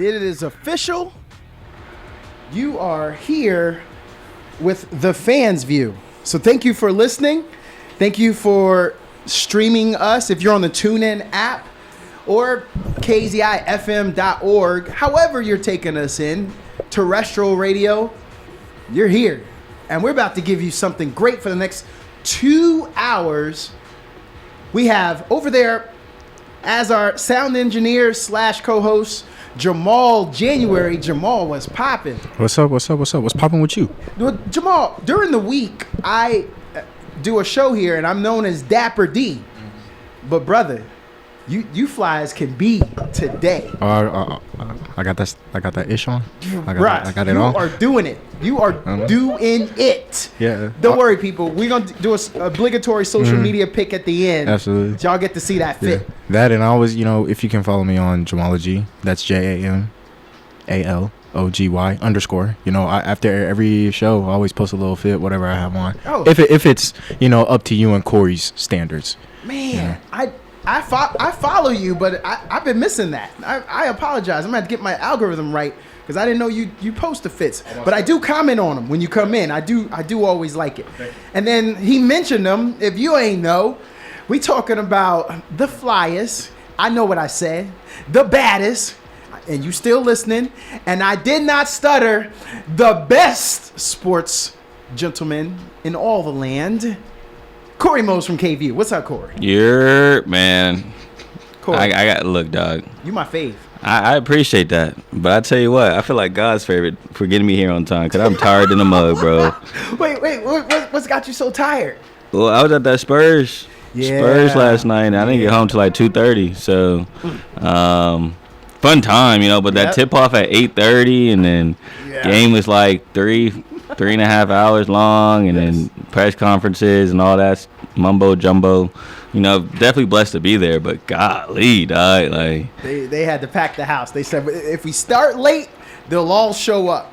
It is official. You are here with the fans view. So thank you for listening. Thank you for streaming us if you're on the TuneIn app or kzifm.org. However you're taking us in, terrestrial radio, you're here. And we're about to give you something great for the next 2 hours. We have over there as our sound engineer / co-host, Jamal January. Jamal was popping. What's up? What's popping with you? Well, Jamal, during the week, I do a show here, and I'm known as Dapper D. But, brother, you fly as can be today. I got that ish on. I got it on. You are doing it. You are doing it. Yeah. Don't worry, people. We're going to do an obligatory social media pick at the end. Absolutely. Y'all get to see that fit. Yeah. That, and I always, if you can follow me on Jamalogy, that's JAMALOGY _. After every show, I always post a little fit, whatever I have on. Oh. If it's, up to you and Corey's standards. Man, I follow you, but I've been missing that. I apologize. I'm going to have to get my algorithm right because I didn't know you post the fits. But I do comment on them when you come in. I do always like it. And then he mentioned them. If you ain't know, we talking about the flyest. I know what I said. The baddest. And you still listening. And I did not stutter. The best sports gentleman in all the land. Corey Mose from KVU. What's up, Corey? Yeah, man. Corey. I got look, dog. You my fave. I appreciate that, but I tell you what, I feel like God's favorite for getting me here on time because I'm tired in the mug, bro. Wait, what's got you so tired? Well, I was at that Spurs last night, and I didn't get home till like 2:30. So, fun time, but that tip off at 8:30, and then game was like 3.5 hours long, and then press conferences and all that mumbo jumbo. Definitely blessed to be there, but golly, dog, like they had to pack the house. They said if we start late, they'll all show up.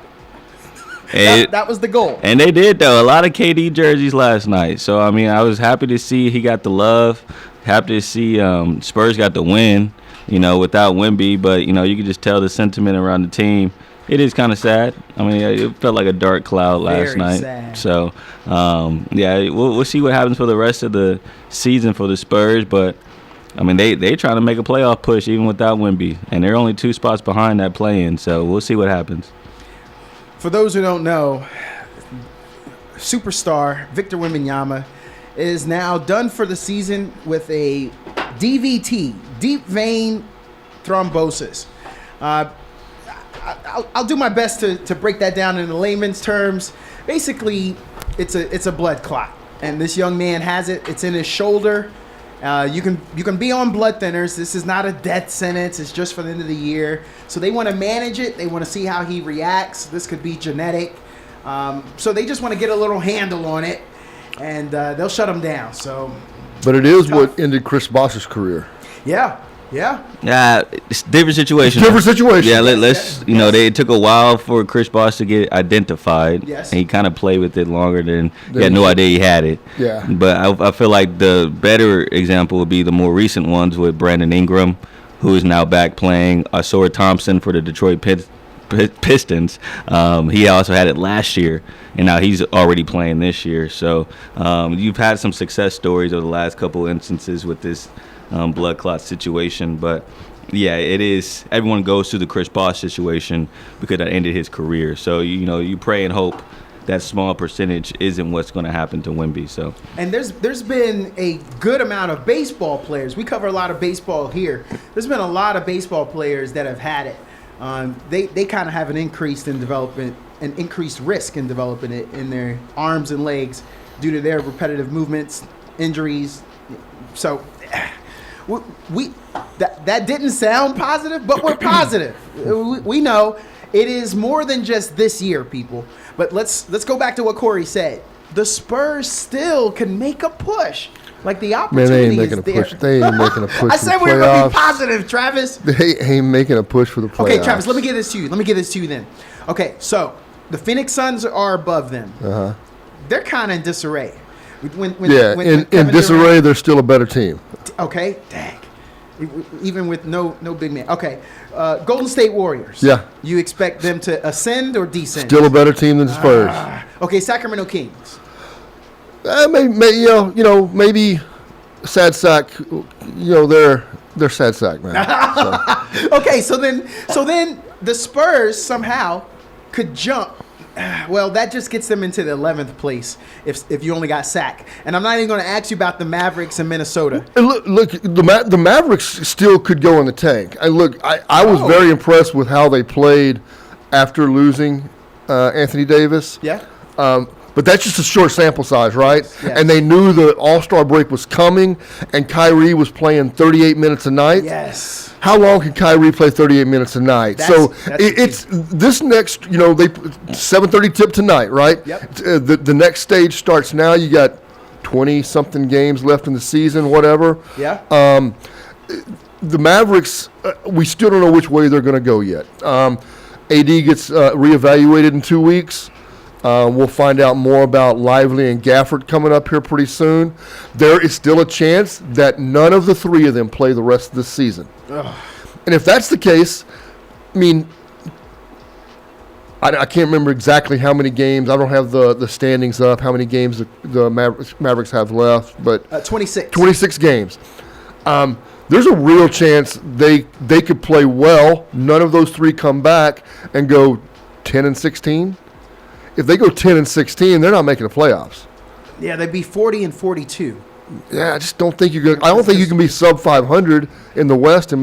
That was the goal. And they did, though. A lot of KD jerseys last night. So, I was happy to see he got the love. Happy to see Spurs got the win, without Wemby. But, you could just tell the sentiment around the team. It is kind of sad. It felt like a dark cloud last night. Sad. So, we'll see what happens for the rest of the season for the Spurs. But, they trying to make a playoff push even without Wemby. And they're only 2 spots behind that play-in. So, we'll see what happens. For those who don't know, superstar Victor Wembanyama is now done for the season with a DVT, deep vein thrombosis. I'll do my best to break that down in layman's terms. Basically, it's a blood clot, and this young man has it. It's in his shoulder. You can be on blood thinners. This is not a death sentence. It's just for the end of the year. So they want to manage it. They want to see how he reacts. This could be genetic. So they just want to get a little handle on it, and they'll shut him down. So, but it is tough. What ended Chris Bosh's career. Yeah. It's different situation. Yeah, let's they took a while for Chris Bosh to get identified. Yes. And he kind of played with it longer than he had no idea he had it. Yeah. But I feel like the better example would be the more recent ones with Brandon Ingram, who is now back playing. Asor Thompson for the Detroit Pistons. He also had it last year, and now he's already playing this year. So you've had some success stories over the last couple instances with this blood clot situation, but it is. Everyone goes through the Chris Bosh situation because that ended his career. So you pray and hope that small percentage isn't what's going to happen to Wemby. So, and there's been a good amount of baseball players. We cover a lot of baseball here. There's been a lot of baseball players that have had it. They kind of have an increased risk in developing it in their arms and legs due to their repetitive movements, injuries. So. That didn't sound positive, but we're positive. We know it is more than just this year, people. But let's go back to what Corey said. The Spurs still can make a push. Like the opportunity they ain't making a push. They ain't making a push. I said we were going to be positive, Travis. They ain't making a push for the playoffs. Okay, Travis, let me give this to you then. Okay, so the Phoenix Suns are above them. Uh-huh. They're kind of in disarray. In disarray, they're still a better team. Okay, dang. even with no big man. Okay, Golden State Warriors. Yeah. You expect them to ascend or descend? Still a better team than the Spurs. Okay, Sacramento Kings. Maybe sad sack. They're sad sack, man. So. Okay, so then the Spurs somehow could jump. Well, that just gets them into the 11th place if you only got sack. And I'm not even going to ask you about the Mavericks and Minnesota. And look, the Mavericks still could go in the tank. I was very impressed with how they played after losing Anthony Davis. Yeah. But that's just a short sample size, right? Yes. And they knew the All-Star break was coming, and Kyrie was playing 38 minutes a night. Yes. How long can Kyrie play 38 minutes a night? It's this next, they 7:30 tip tonight, right? Yep. The next stage starts now. You got 20-something games left in the season, whatever. Yeah. The Mavericks, we still don't know which way they're going to go yet. AD gets reevaluated in 2 weeks. We'll find out more about Lively and Gafford coming up here pretty soon. There is still a chance that none of the three of them play the rest of the season. Ugh. And if that's the case, I mean, I can't remember exactly how many games. I don't have the standings up, how many games the Mavericks have left, but 26. 26 games. There's a real chance they could play well. None of those three come back and go 10-16. If they go 10-16, they're not making the playoffs. Yeah, they'd be 40-42. Yeah, I just don't think you're good. I don't think you can be sub 500 in the West and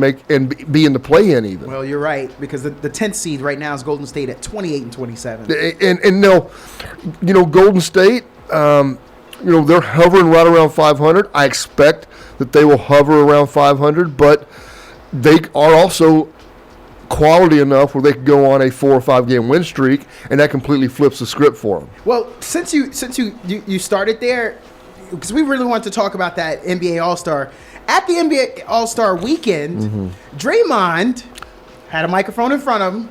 be in the play-in even. Well, you're right, because the 10th seed right now is Golden State at 28-27. And no, Golden State, they're hovering right around 500. I expect that they will hover around 500, but they are also quality enough where they could go on a 4 or 5 game win streak, and that completely flips the script for them. Well, since you started there, because we really want to talk about that NBA All-Star. At the NBA All-Star weekend, Draymond had a microphone in front of him.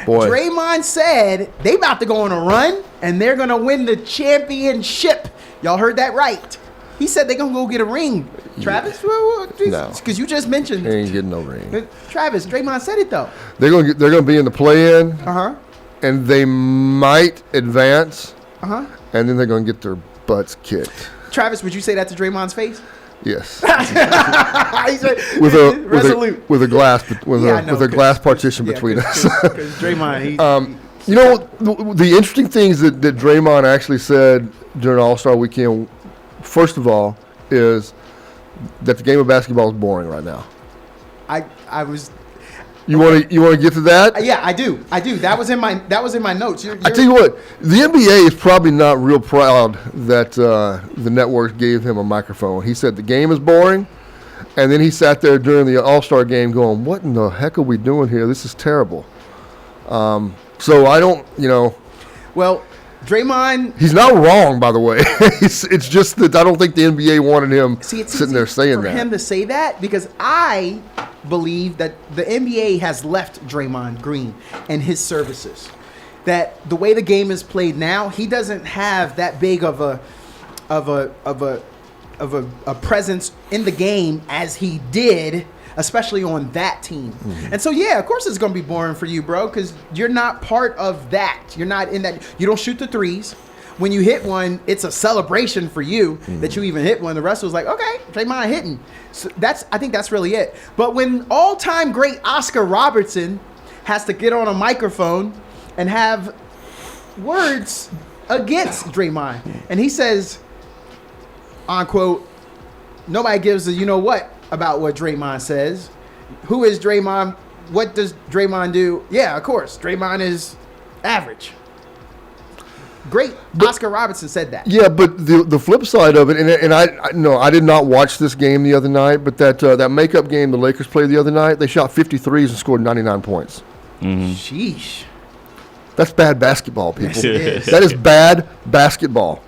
Boy. Draymond said they about to go on a run, and they're going to win the championship. Y'all heard that right. He said they're going to go get a ring. Travis? No. Because you just mentioned. They ain't getting no ring. Travis, Draymond said it, though. They're gonna be in the play-in. Uh-huh. And they might advance. Uh-huh. And then they're going to get their butts kicked. Travis, would you say that to Draymond's face? Yes. He said, with a glass partition between us. Because Draymond, the interesting things that Draymond actually said during All-Star Weekend, first of all, is that the game of basketball is boring right now. I was. You want to get to that? Yeah, I do. That was in my notes. I tell you what, the NBA is probably not real proud that the network gave him a microphone. He said the game is boring, and then he sat there during the All-Star game going, "What in the heck are we doing here? This is terrible." So I don't, Well, Draymond. He's not wrong, by the way. It's just that I don't think the NBA wanted him sitting there saying that. For him to say that, because I believe that the NBA has left Draymond Green and his services. That the way the game is played now, he doesn't have that big of a presence in the game as he did, especially on that team. Mm-hmm. And so, yeah, of course it's going to be boring for you, bro, because you're not part of that. You're not in that. You don't shoot the threes. When you hit one, it's a celebration for you that you even hit one. The rest was like, okay, Draymond hitting. So I think that's really it. But when all-time great Oscar Robertson has to get on a microphone and have words against Draymond, and he says, unquote, nobody gives a you-know-what about what Draymond says. Who is Draymond? What does Draymond do? Yeah, of course. Draymond is average. Great. Oscar Robertson said that. Yeah, but the flip side of it, and I did not watch this game the other night, but that makeup game the Lakers played the other night, they shot 53s and scored 99 points. Mm-hmm. Sheesh. That's bad basketball, people. Yes, it is. That is bad basketball.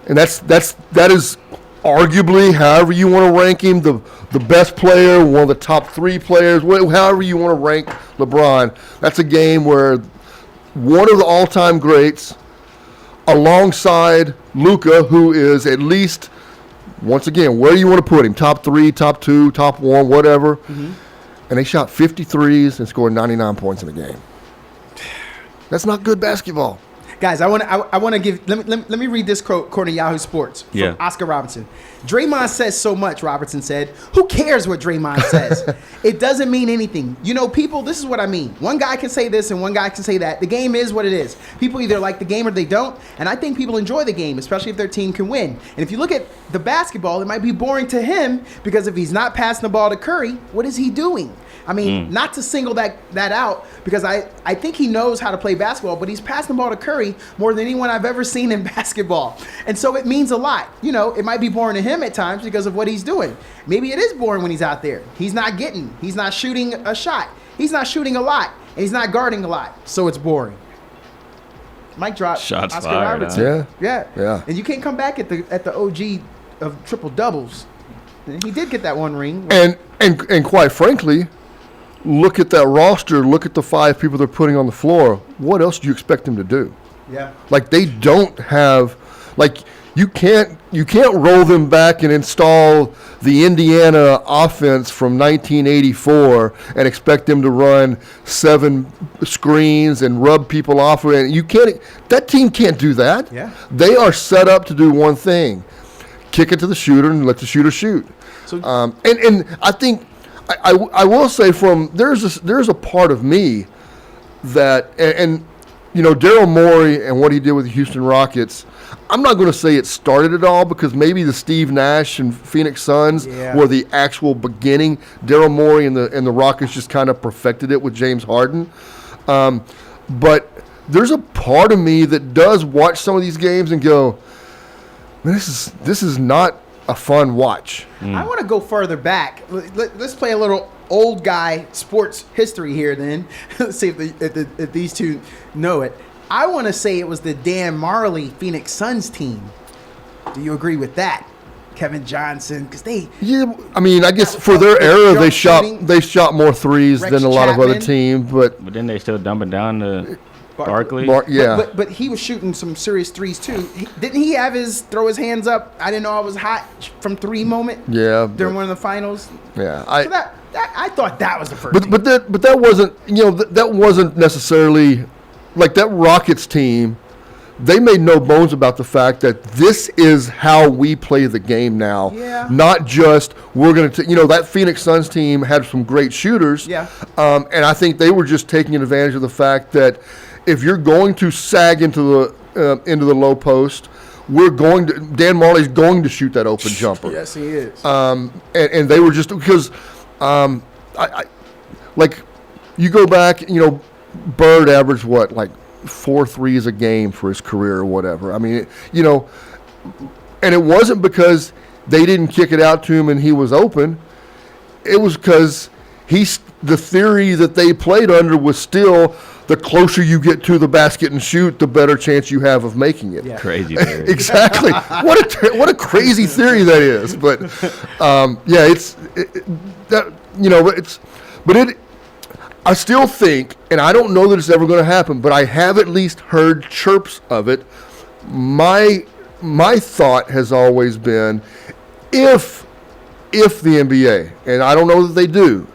And that is arguably, however you want to rank him, the best player, one of the top 3 players, however you want to rank LeBron. That's a game where one of the all-time greats, alongside Luka, who is at least once again, where do you want to put him? Top 3, top 2, top 1, whatever. And they shot 53s and scored 99 points in the game. That's not good basketball. Guys, I want to give. Let me read this quote according to Yahoo Sports from Oscar Robertson. Draymond says so much. Robertson said, "Who cares what Draymond says? It doesn't mean anything. You know, people. This is what I mean. One guy can say this and one guy can say that. The game is what it is. People either like the game or they don't. And I think people enjoy the game, especially if their team can win. And if you look at the basketball, it might be boring to him because if he's not passing the ball to Curry, what is he doing? I mean, not to single that out because I think he knows how to play basketball, but he's passing the ball to Curry more than anyone I've ever seen in basketball. And so it means a lot. You know, it might be boring to him at times because of what he's doing. Maybe it is boring when he's out there. He's not shooting a shot. He's not shooting a lot, and he's not guarding a lot. So it's boring. Mic drop. Shots Oscar fired. Robertson. Yeah. And you can't come back at the OG of triple doubles. He did get that one ring. And quite frankly, look at that roster. Look at the 5 people they're putting on the floor. What else do you expect them to do? Yeah. Like they don't have, like you can't roll them back and install the Indiana offense from 1984 and expect them to run 7 screens and rub people off. And you can't. That team can't do that. Yeah. They are set up to do one thing: kick it to the shooter and let the shooter shoot. So, and I think. I will say there's a part of me that and you know Daryl Morey and what he did with the Houston Rockets. I'm not going to say it started it all because maybe the Steve Nash and Phoenix Suns were the actual beginning. Daryl Morey and the Rockets just kind of perfected it with James Harden. But there's a part of me that does watch some of these games and go, man, this is not a fun watch. I want to go further back. Let's play a little old guy sports history here then. Let's see if these two know it. I want to say it was the Dan Marley Phoenix Suns team. Do you agree with that? Kevin Johnson, because they... Yeah, I mean, I guess for their era, they shot more threes Rex than a lot of other Chapman. teams, but then they still dumping down to Barkley. But he was shooting some serious threes too. Didn't he have throw his hands up? I didn't know I was hot from 3 moment. Yeah, during one of the finals. Yeah, so I thought that was the first. But that wasn't that wasn't necessarily like that Rockets team. They made no bones about the fact that this is how we play the game now. Yeah. Not just we're going to, that Phoenix Suns team had some great shooters. Yeah. And I think they were just taking advantage of the fact that if you're going to sag into the low post, Dan Marley's going to shoot that open jumper. Yes, he is. And they were just because, I like you go back, Bird averaged what, like 4 threes a game for his career or whatever. I mean, and it wasn't because they didn't kick it out to him and he was open. It was because the theory that they played under was still the closer you get to the basket and shoot, the better chance you have of making it. Yeah. Crazy theory. Exactly. What a crazy theory that is. But I still think, and I don't know that it's ever going to happen, but I have at least heard chirps of it. My thought has always been, if the NBA, and I don't know that they do,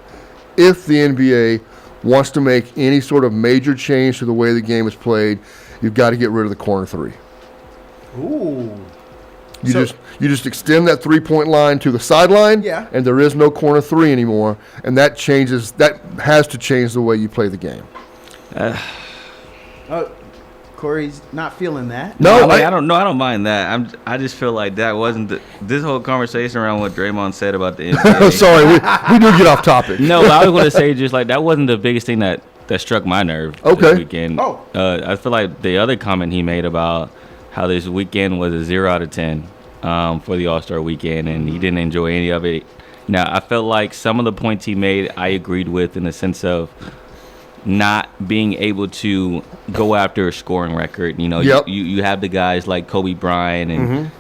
if the NBA wants to make any sort of major change to the way the game is played, you've got to get rid of the corner 3. Ooh. You just extend that 3-point line to the sideline, and there is no corner 3 anymore, and that has to change the way you play the game. Corey's not feeling that. No, I don't mind that. I just feel like that wasn't this whole conversation around what Draymond said about the NBA. Sorry, we do get off topic. No, but I was going to say just like that wasn't the biggest thing that struck my nerve this weekend. Oh. I feel like the other comment he made about how this weekend was a 0 out of 10 for the All-Star weekend, and he didn't enjoy any of it. Now, I felt like some of the points he made I agreed with in the sense of not being able to go after a scoring record. You have the guys like Kobe Bryant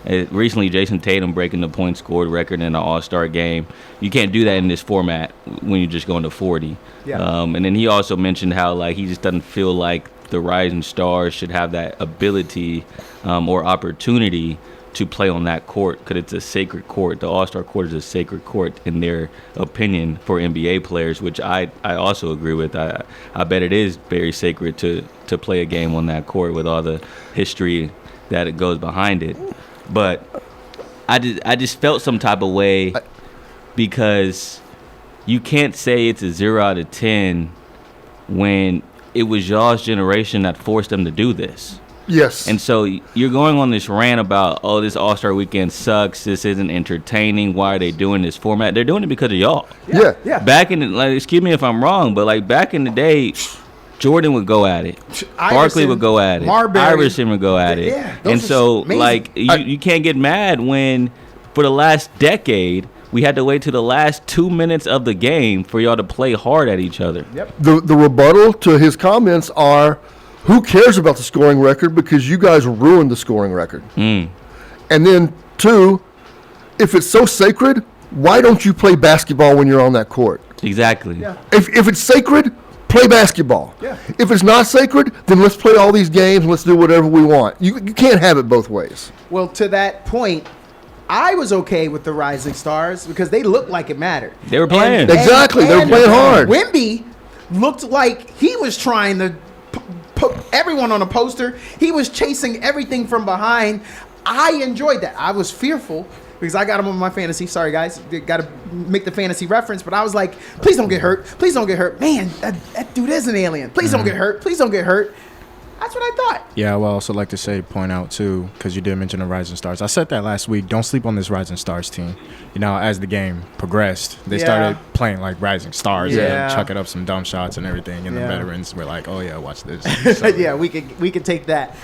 and recently Jason Tatum breaking the point scored record in an All-Star game. You can't do that in this format when you're just going to 40. Yeah. And then he also mentioned how like he just doesn't feel like the rising stars should have that ability or opportunity to play on that court because it's a sacred court. The All-Star court is a sacred court in their opinion for NBA players, which I also agree with. I bet it is very sacred to play a game on that court with all the history that it goes behind it. But I just felt some type of way because you can't say it's a 0 out of 10 when it was y'all's generation that forced them to do this. Yes. And so you're going on this rant about, oh, this All-Star weekend sucks. This isn't entertaining. Why are they doing this format? They're doing it because of y'all. Yeah. Back in the, like, excuse me if I'm wrong, but like back in the day, Jordan would go at it. Barkley would go at it. Marbury. Iverson would go at it. Yeah, and so amazing. like you can't get mad when for the last decade we had to wait to the last 2 minutes of the game for y'all to play hard at each other. Yep. The rebuttal to his comments are, who cares about the scoring record because you guys ruined the scoring record. And then, 2, if it's so sacred, why don't you play basketball when you're on that court? Exactly. Yeah. If it's sacred, play basketball. Yeah. If it's not sacred, then let's play all these games and let's do whatever we want. You can't have it both ways. Well, to that point, I was okay with the Rising Stars because they looked like it mattered. They were playing. Exactly. They were playing hard. Wemby looked like he was trying to put everyone on a poster. He was chasing everything from behind. I enjoyed that. I was fearful because I got him on my fantasy. Sorry, guys. Got to make the fantasy reference. But I was like, please don't get hurt. Please don't get hurt. Man, that dude is an alien. Please don't get hurt. Please don't get hurt. That's what I thought. Yeah, I would also like to point out, too, because you did mention the Rising Stars. I said that last week. Don't sleep on this Rising Stars team. You know, as the game progressed, they started playing like Rising Stars and chucking up some dumb shots and everything. And the veterans were like, oh, yeah, watch this. So, yeah, we could take that.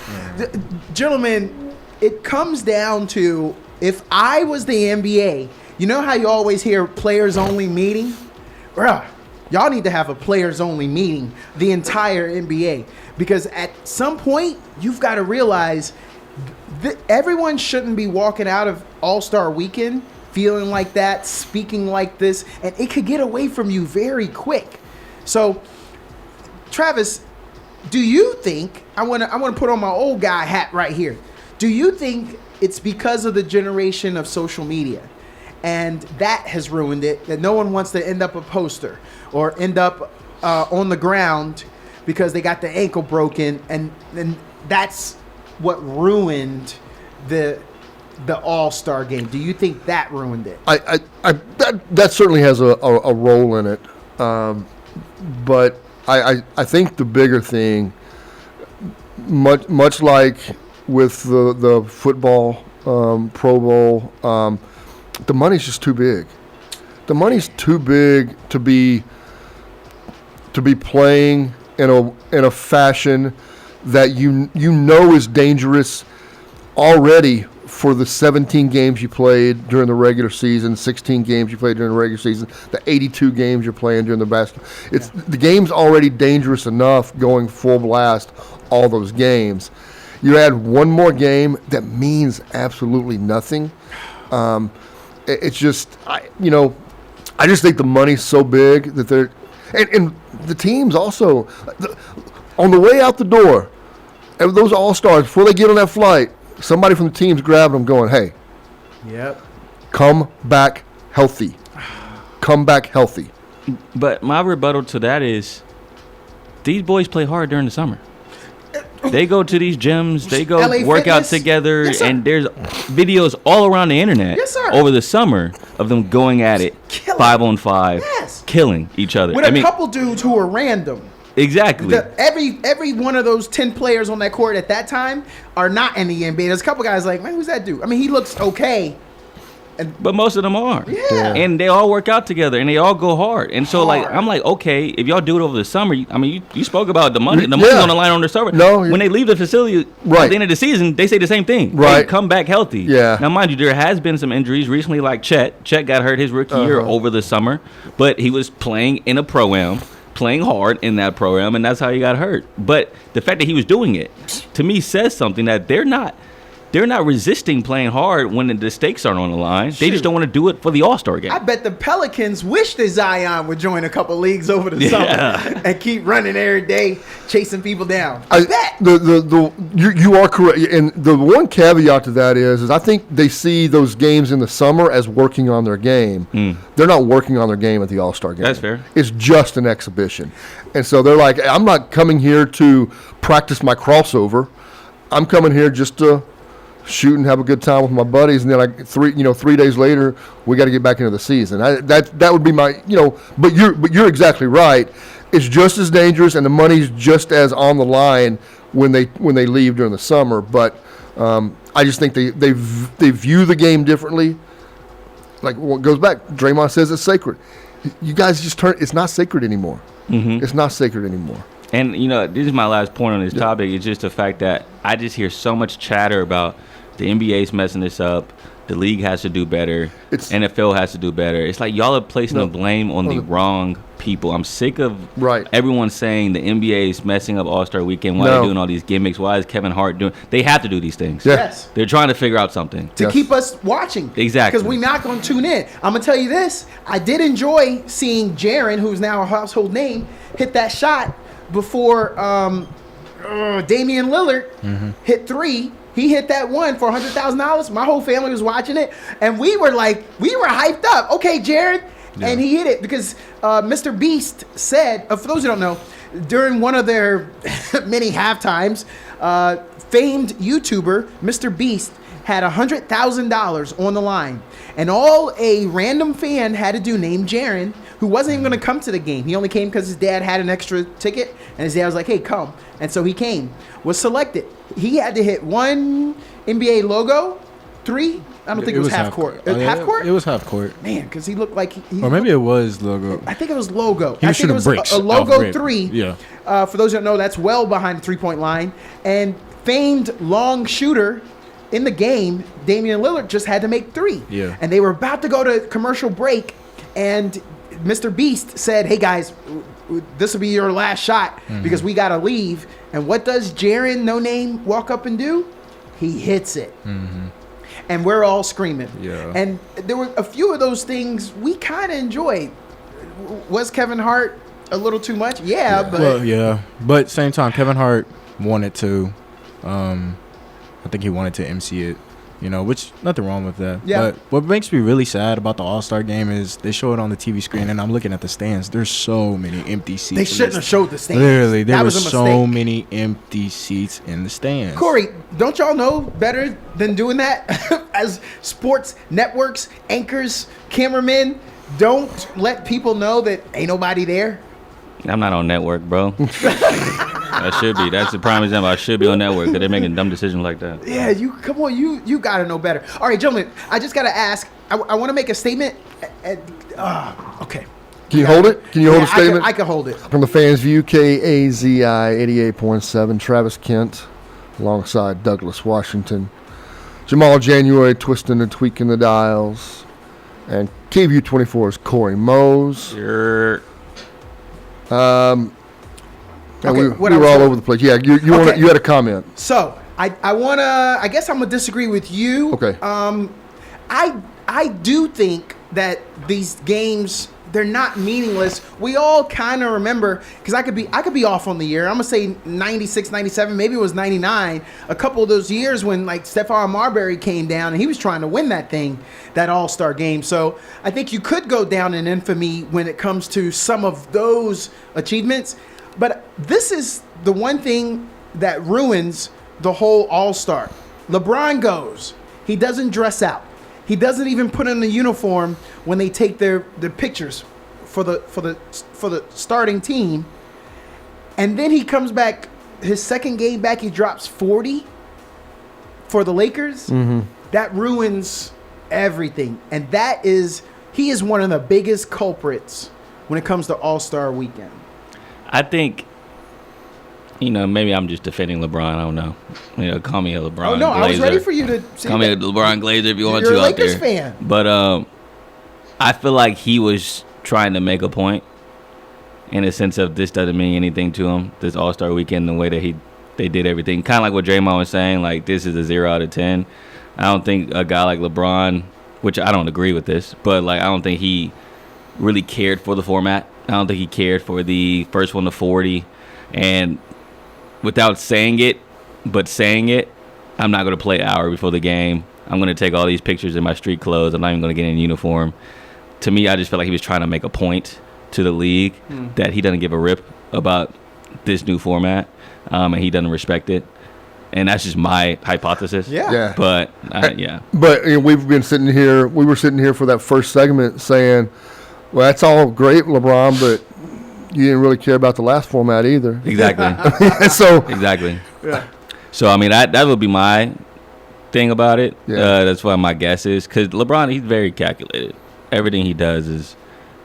Gentlemen, it comes down to, if I was the NBA, you know how you always hear players-only meeting? Bruh, y'all need to have a players-only meeting, the entire NBA. Because at some point, you've got to realize that everyone shouldn't be walking out of All-Star Weekend feeling like that, speaking like this, and it could get away from you very quick. So, Travis, do you think, I want to put on my old guy hat right here. Do you think it's because of the generation of social media and that has ruined it, that no one wants to end up a poster or end up on the ground because they got the ankle broken, and that's what ruined the All-Star game? Do you think that ruined it? That certainly has a role in it, but I think the bigger thing, much like with the football Pro Bowl, the money's just too big. The money's too big to be playing in a fashion that you know is dangerous already for the 17 games you played during the regular season, 16 games you played during the regular season, the 82 games you're playing during the basketball. The game's already dangerous enough going full blast all those games. You add one more game that means absolutely nothing. It's just, I just think the money's so big that they're, and the teams also, on the way out the door, and those All-Stars, before they get on that flight, somebody from the team's grabbing them going, hey, come back healthy. Come back healthy. But my rebuttal to that is, these boys play hard during the summer. They go to these gyms, they go LA work out Fitness. together, Yes, sir. and there's videos all around the internet Yes, sir. over the summer of them going at it Killing. 5-on-5, Yes. killing each other. With a couple dudes who are random. Exactly. Every one of those 10 players on that court at that time are not in the NBA. There's a couple guys like, man, who's that dude? I mean, he looks okay. But most of them are. Yeah. And they all work out together, and they all go hard. And so, Hard. like, I'm like, okay, if y'all do it over the summer, you spoke about the money. The Yeah. money's on the line on the summer. No, when they leave the facility at Right. the end of the season, they say the same thing. Right. Hey, come back healthy. Yeah. Now, mind you, there has been some injuries recently, like Chet. Chet got hurt his rookie year over the summer, but he was playing in a pro-am, playing hard in that program, and that's how he got hurt. But the fact that he was doing it, to me, says something that they're not they're not resisting playing hard when the stakes aren't on the line. They just don't want to do it for the All-Star game. I bet the Pelicans wish that Zion would join a couple leagues over the summer and keep running every day, chasing people down. I bet. You are correct. And the one caveat to that is I think they see those games in the summer as working on their game. They're not working on their game at the All-Star game. That's fair. It's just an exhibition. And so they're like, I'm not coming here to practice my crossover. I'm coming here just to shoot and have a good time with my buddies, and then 3 days later we got to get back into the season. That would be my but you're exactly right. It's just as dangerous, and the money's just as on the line when they leave during the summer. But I just think they view the game differently. Like what goes back, Draymond says it's sacred. You guys just it's not sacred anymore. It's not sacred anymore. And this is my last point on this topic. It's just the fact that I just hear so much chatter about the NBA's messing this up. The league has to do better. NFL has to do better. It's like y'all are placing the blame on the wrong people. I'm sick of everyone saying the NBA is messing up All-Star Weekend. Why are they doing all these gimmicks? Why is Kevin Hart doing? They have to do these things. Yes. They're trying to figure out something. To keep us watching. Exactly. Because we're not going to tune in. I'm going to tell you this. I did enjoy seeing Jaren, who's now a household name, hit that shot before Damian Lillard hit 3. He hit that one for $100,000. My whole family was watching it, and we were hyped up. Okay, Jared, and he hit it because Mr. Beast said, for those who don't know, during one of their many halftimes, famed YouTuber Mr. Beast had $100,000 on the line, and all a random fan had to do named Jaren, who wasn't even going to come to the game. He only came because his dad had an extra ticket, and his dad was like, hey, come. And so he came, was selected. He had to hit one NBA logo, 3. I don't think it was half court. Half court? It was half court. Man, because he looked like or maybe it was logo. I think it was logo. He was shooting bricks. A logo 3. Yeah. For those who don't know, that's well behind the 3-point line. And famed long shooter in the game, Damian Lillard, just had to make 3. Yeah. And they were about to go to commercial break, and Mr. Beast said, hey, guys, this will be your last shot because we got to leave. And what does Jaren, no name, walk up and do? He hits it. And we're all screaming. Yeah. And there were a few of those things we kind of enjoyed. Was Kevin Hart a little too much? Yeah, but... Well, yeah. But same time, Kevin Hart wanted to. I think he wanted to MC it. Which nothing wrong with that. Yeah. But what makes me really sad about the All-Star game is they show it on the TV screen, and I'm looking at the stands. There's so many empty seats. They shouldn't have showed the stands. Literally, there were so mistake. many empty seats in the stands. Corey, don't y'all know better than doing that? As sports networks, anchors, cameramen, don't let people know that ain't nobody there. I'm not on network, bro. I should be. That's the prime example. I should be on network because they're making dumb decisions like that. Yeah, you got to know better. All right, gentlemen, I just got to ask. I want to make a statement. Okay. Can you hold it? Can you hold a Yeah, statement? I can hold it. From the Fans View, KAZI 88.7, Travis Kent alongside Douglas Washington, Jamal January twisting and tweaking the dials, and KView 24's Corey Mose. Sure. We were all over the place. Yeah, you had a comment. So I want to. I guess I'm gonna disagree with you. Okay. I do think that these games, they're not meaningless. We all kind of remember, because I could be off on the year. I'm gonna say 96, 97, maybe it was 99. A couple of those years when like Stephon Marbury came down and he was trying to win that All-Star game. So I think you could go down in infamy when it comes to some of those achievements. But this is the one thing that ruins the whole All-Star. LeBron goes. He doesn't dress out. He doesn't even put on the uniform when they take their pictures for the starting team. And then he comes back, his second game back, he drops 40 for the Lakers. That ruins everything. And he is one of the biggest culprits when it comes to All-Star weekend. I think, maybe I'm just defending LeBron. I don't know. Call me a LeBron Glazer. Oh, no, I was ready for you to say Call me a LeBron Glazer if you want You're to a out there. Lakers fan. But I feel like he was trying to make a point in a sense of this doesn't mean anything to him, this All-Star weekend, the way that he they did everything. Kind of like what Draymond was saying, like this is a 0 out of 10. I don't think a guy like LeBron, which I don't agree with this, but like I don't think he really cared for the format. I don't think he cared for the first one to 40. And without saying it, I'm not going to play an hour before the game. I'm going to take all these pictures in my street clothes. I'm not even going to get in uniform. To me, I just feel like he was trying to make a point to the league that he doesn't give a rip about this new format, and he doesn't respect it. And that's just my hypothesis. Yeah. But, But we were sitting here for that first segment saying, well, that's all great, LeBron, but you didn't really care about the last format either. Exactly. Exactly. Yeah. So, I mean, that would be my thing about it. Yeah. That's what my guess is. Because LeBron, he's very calculated. Everything he does is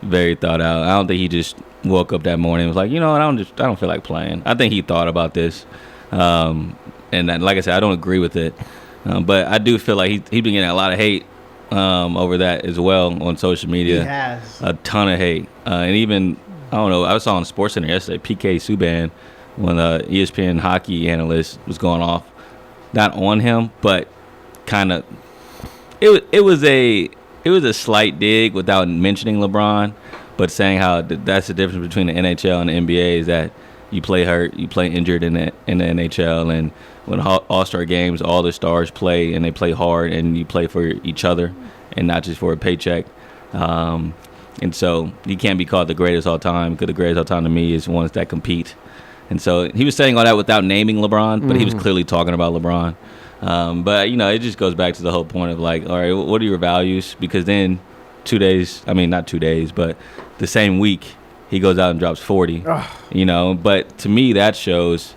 very thought out. I don't think he just woke up that morning and was like, you know what, I don't feel like playing. I think he thought about this. And then, like I said, I don't agree with it. But I do feel like he's been getting a lot of hate over that as well on social media. He has. A ton of hate. And even, I don't know, I saw on SportsCenter yesterday, PK Subban, when the ESPN hockey analyst was going off, not on him, but kind of, it was a slight dig without mentioning LeBron, but saying how that's the difference between the NHL and the NBA is that you play hurt, you play injured in the NHL, and when All-Star games, all the stars play and they play hard, and you play for each other and not just for a paycheck. And so you can't be called the greatest all time, because the greatest all time to me is ones that compete. And so he was saying all that without naming LeBron, but he was clearly talking about LeBron. But, you know, it just goes back to the whole point of like, all right, what are your values? Because then not 2 days, but the same week he goes out and drops 40, you know. But to me, that shows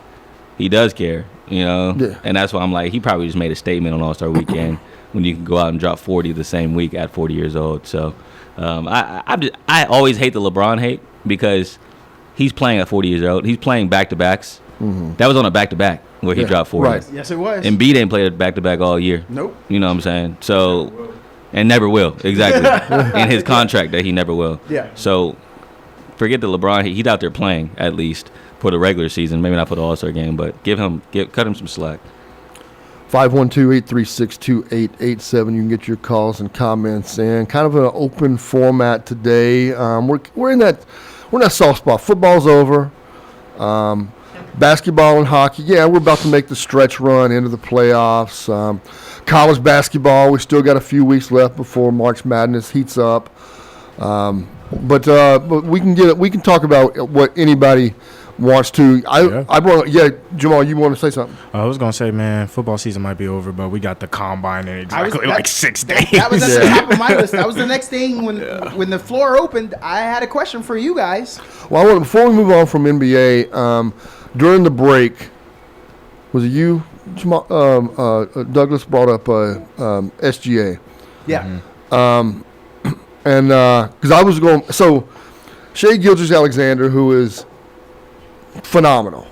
he does care, you know. Yeah. And that's why I'm like, he probably just made a statement on All-Star Weekend when you can go out and drop 40 the same week at 40 years old. So I always hate the LeBron hate because he's playing at 40 years old. He's playing back-to-backs. That was on a back-to-back where he dropped 40. Right. Yes, it was. Embiid ain't played a back-to-back all year. Nope. You know what I'm saying? So, and never will. Exactly. In his contract that he never will. Yeah. So, forget the LeBron. He's out there playing, at least, for the regular season. Maybe not for the All-Star game, but cut him some slack. 512-836-2887. You can get your calls and comments in. Kind of an open format today. We're in that soft spot. Football's over. Basketball and hockey, yeah, we're about to make the stretch run into the playoffs. College basketball, we still got a few weeks left before March Madness heats up. But we can talk about what anybody wants to. Jamal, you want to say something? I was gonna say, man, football season might be over, but we got the combine in exactly 6 days. That was at the top of my list. That was the next thing when the floor opened. I had a question for you guys. Well, before we move on from NBA, during the break, was it you, Jamal, Douglas brought up SGA? Yeah. And because I was going, so Shai Gilgeous-Alexander, who is phenomenal,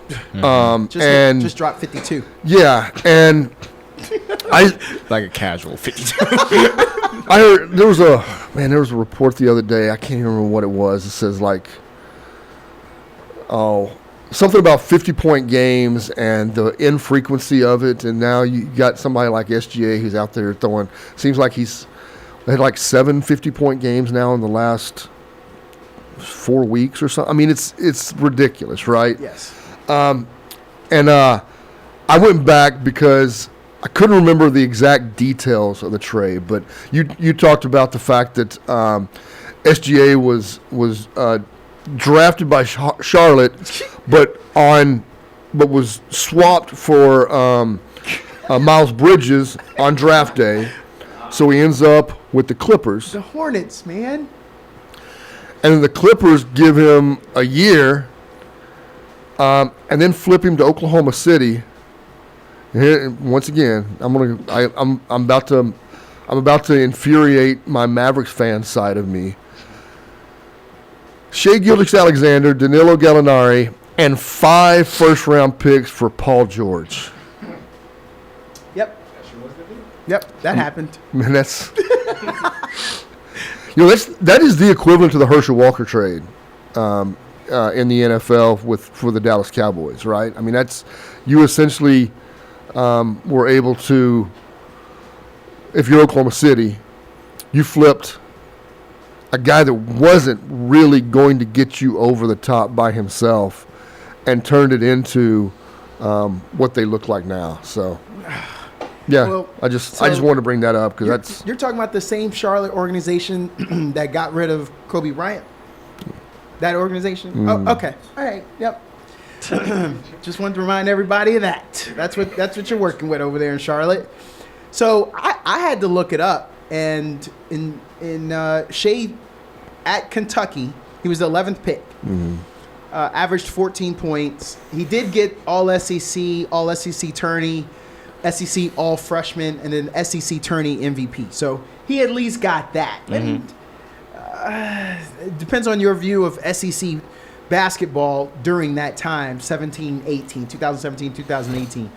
just dropped 52. Yeah, and I Like a casual 52. I heard there was a report the other day. I can't even remember what it was. It says like, something about 50-point games and the infrequency of it, and now you got somebody like SGA who's out there throwing. Seems like he's had like 7 50-point games now in the last 4 weeks or something. I mean, it's ridiculous, right? Yes. I went back because I couldn't remember the exact details of the trade, but you talked about the fact that SGA was drafted by Charlotte, but was swapped for Miles Bridges on draft day, so he ends up with the Clippers. The Hornets, man. And then the Clippers give him a year, and then flip him to Oklahoma City. And here, once again, I'm about to infuriate my Mavericks fan side of me. Shai Gilgeous-Alexander, Danilo Gallinari, and 5 first-round picks for Paul George. Yep, that happened. Man, that's that is the equivalent to the Herschel Walker trade. in the NFL for the Dallas Cowboys, right? I mean, that's you essentially were able to. If you're Oklahoma City, you flipped a guy that wasn't really going to get you over the top by himself, and turned it into what they look like now. So. Yeah, well, I just wanted to bring that up because you're talking about the same Charlotte organization that got rid of Kobe Bryant. That organization. Oh, okay. All right. Yep. Just wanted to remind everybody of that. That's what you're working with over there in Charlotte. So I had to look it up, and in Shea at Kentucky, he was the 11th pick. Mm-hmm. Averaged 14 points. He did get All SEC tourney. SEC All Freshman, and then SEC Tourney MVP. So he at least got that. Mm-hmm. And it depends on your view of SEC basketball during that time, 2017, 2018.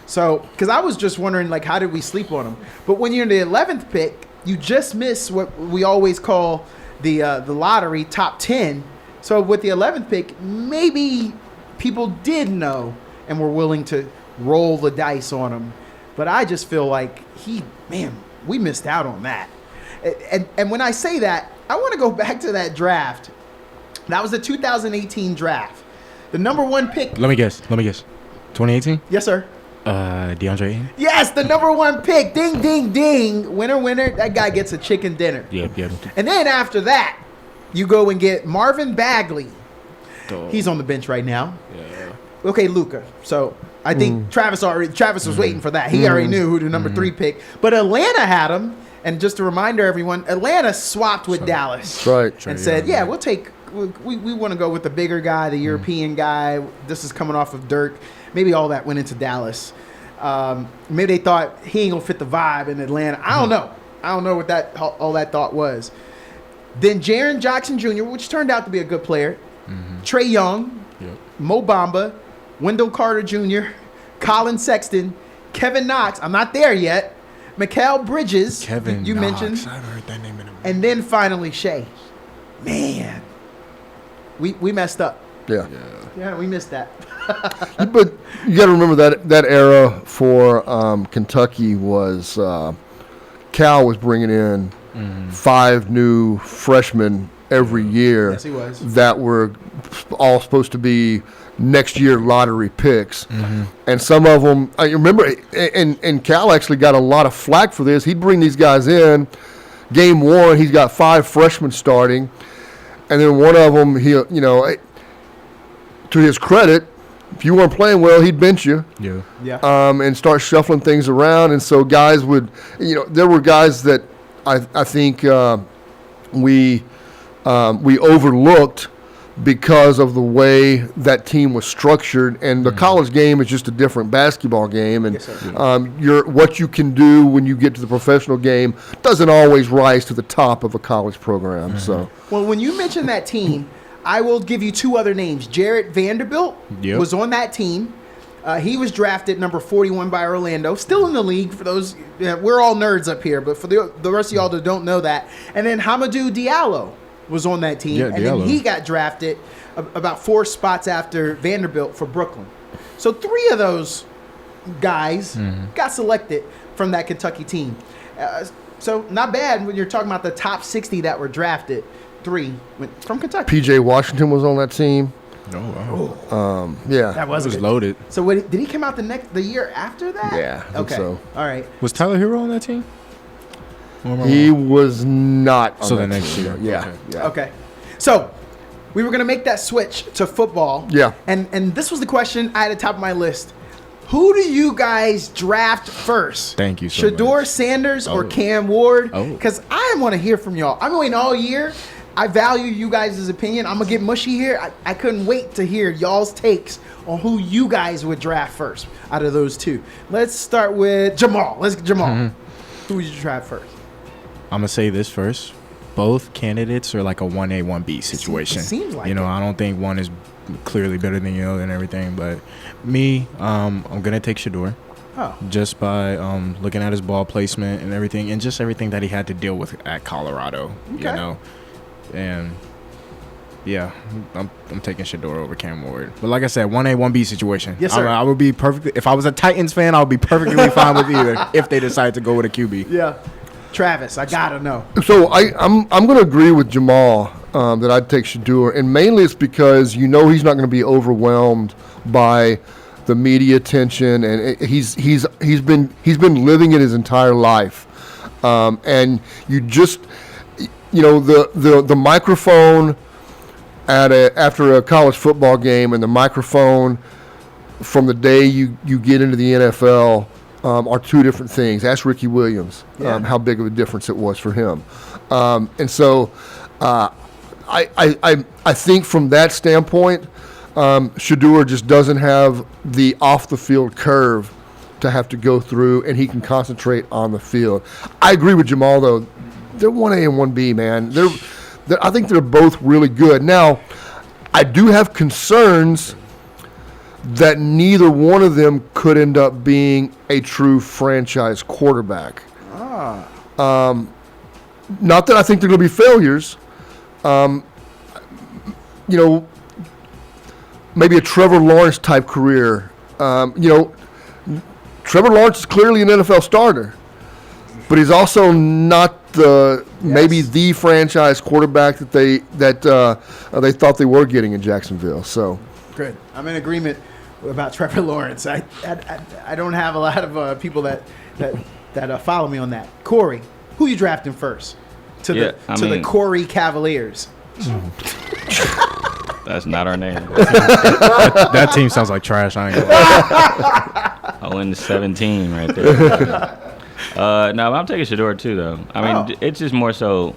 So, because I was just wondering, like, how did we sleep on him? But when you're in the 11th pick, you just miss what we always call the lottery top 10. So with the 11th pick, maybe people did know and were willing to roll the dice on him, but I just feel like we missed out on that. And when I say that, I want to go back to that draft. That was the 2018 draft. The number 1 pick. Let me guess. 2018? Yes, sir. DeAndre Ayton? Yes, the number 1 pick. Ding, ding, ding. Winner. That guy gets a chicken dinner. Yep. And then after that, you go and get Marvin Bagley. He's on the bench right now. Yeah. Okay, Luka. So I think Travis was waiting for that. He already knew who the number 3 pick. But Atlanta had him, and just a reminder, everyone, Atlanta swapped with Dallas. Right. And said, we'll take. We want to go with the bigger guy, the European guy. This is coming off of Dirk. Maybe all that went into Dallas. Maybe they thought he ain't gonna fit the vibe in Atlanta. I don't know. I don't know what all that thought was. Then Jaren Jackson Jr., which turned out to be a good player. Trae Young, Mo Bamba, Wendell Carter Jr., Colin Sexton, Kevin Knox. I'm not there yet. Mikal Bridges. You mentioned. I haven't heard that name in a minute. And then finally Shea. Man, we messed up. Yeah, we missed that. But you got to remember that era for Kentucky was Cal was bringing in 5 new freshmen every year. Yes, he was. That were all supposed to be next year lottery picks. And some of them, I remember, and Cal actually got a lot of flack for this. He'd bring these guys in. Game 1, he's got 5 freshmen starting. And then one of them, to his credit, if you weren't playing well, he'd bench you. And start shuffling things around. And so guys would, there were guys that I think we overlooked because of the way that team was structured. And the college game is just a different basketball game. And what you can do when you get to the professional game doesn't always rise to the top of a college program. So, well, when you mention that team, I will give you 2 other names. Jarrett Vanderbilt was on that team. He was drafted number 41 by Orlando. Still in the league for those. We're all nerds up here, but for the rest of y'all that don't know that. And then Hamidou Diallo was on that team. And then he got drafted about 4 spots after Vanderbilt for Brooklyn. So 3 of those guys got selected from that Kentucky team. So not bad when you're talking about the top 60 that were drafted. 3 went from Kentucky. P.J. Washington was on that team. Oh, wow. That was loaded. So did he come out the year after that? Yeah. I think so. All right. Was Tyler Hero on that team? He was not. So the next year. Yeah. Okay. So we were going to make that switch to football. Yeah. And this was the question I had at the top of my list. Who do you guys draft first? Thank you so Shedeur much. Sanders or Cam Ward? Oh. Because I want to hear from y'all. I'm waiting all year. I value you guys' opinion. I'm going to get mushy here. I couldn't wait to hear y'all's takes on who you guys would draft first out of those 2. Let's start with Jamal. Who would you draft first? I'm going to say this first. Both candidates are like a 1A, 1B situation. It seems like I don't think one is clearly better than the other and everything. But me, I'm going to take Shedeur. Oh. Just by looking at his ball placement and everything, and just everything that he had to deal with at Colorado, Okay. And Yeah, I'm taking Shador over Cam Ward. But like I said, 1A, 1B situation. Yes, sir. I would be perfect. If I was a Titans fan, I would be perfectly fine with either if they decide to go with a QB. Yeah. Travis, I got to know. So I'm going to agree with Jamal that I'd take Shador, and mainly it's because he's not going to be overwhelmed by the media attention, and he's been living it his entire life, and the microphone after a college football game and the microphone from the day you get into the NFL are two different things. Ask Ricky Williams how big of a difference it was for him, and so I think from that standpoint. Shador just doesn't have the off-the-field curve to have to go through, and he can concentrate on the field. I agree with Jamal, though. They're 1A and 1B, man. I think they're both really good. Now, I do have concerns that neither one of them could end up being a true franchise quarterback. Not that I think they're going to be failures. Maybe a Trevor Lawrence type career. Trevor Lawrence is clearly an NFL starter, but he's also not maybe the franchise quarterback that they thought they were getting in Jacksonville. So good. I'm in agreement about Trevor Lawrence. I don't have a lot of people that follow me on that. Corey, who you drafting first? To the Corey Cavaliers. That's not our name. That team sounds like trash. I ain't gonna lie. 0-17 right there. No, I'm taking Shador too, though. I mean, it's just more so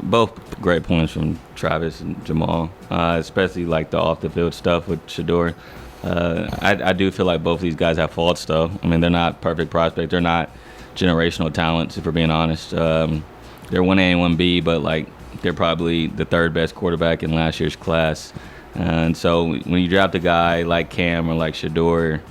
both great points from Travis and Jamal, especially like the off the field stuff with Shador. I do feel like both of these guys have faults, though. I mean, they're not perfect prospects. They're not generational talents, if we're being honest. They're 1A and 1B, but like, they're probably the third best quarterback in last year's class. And so when you draft a guy like Cam or like Shador,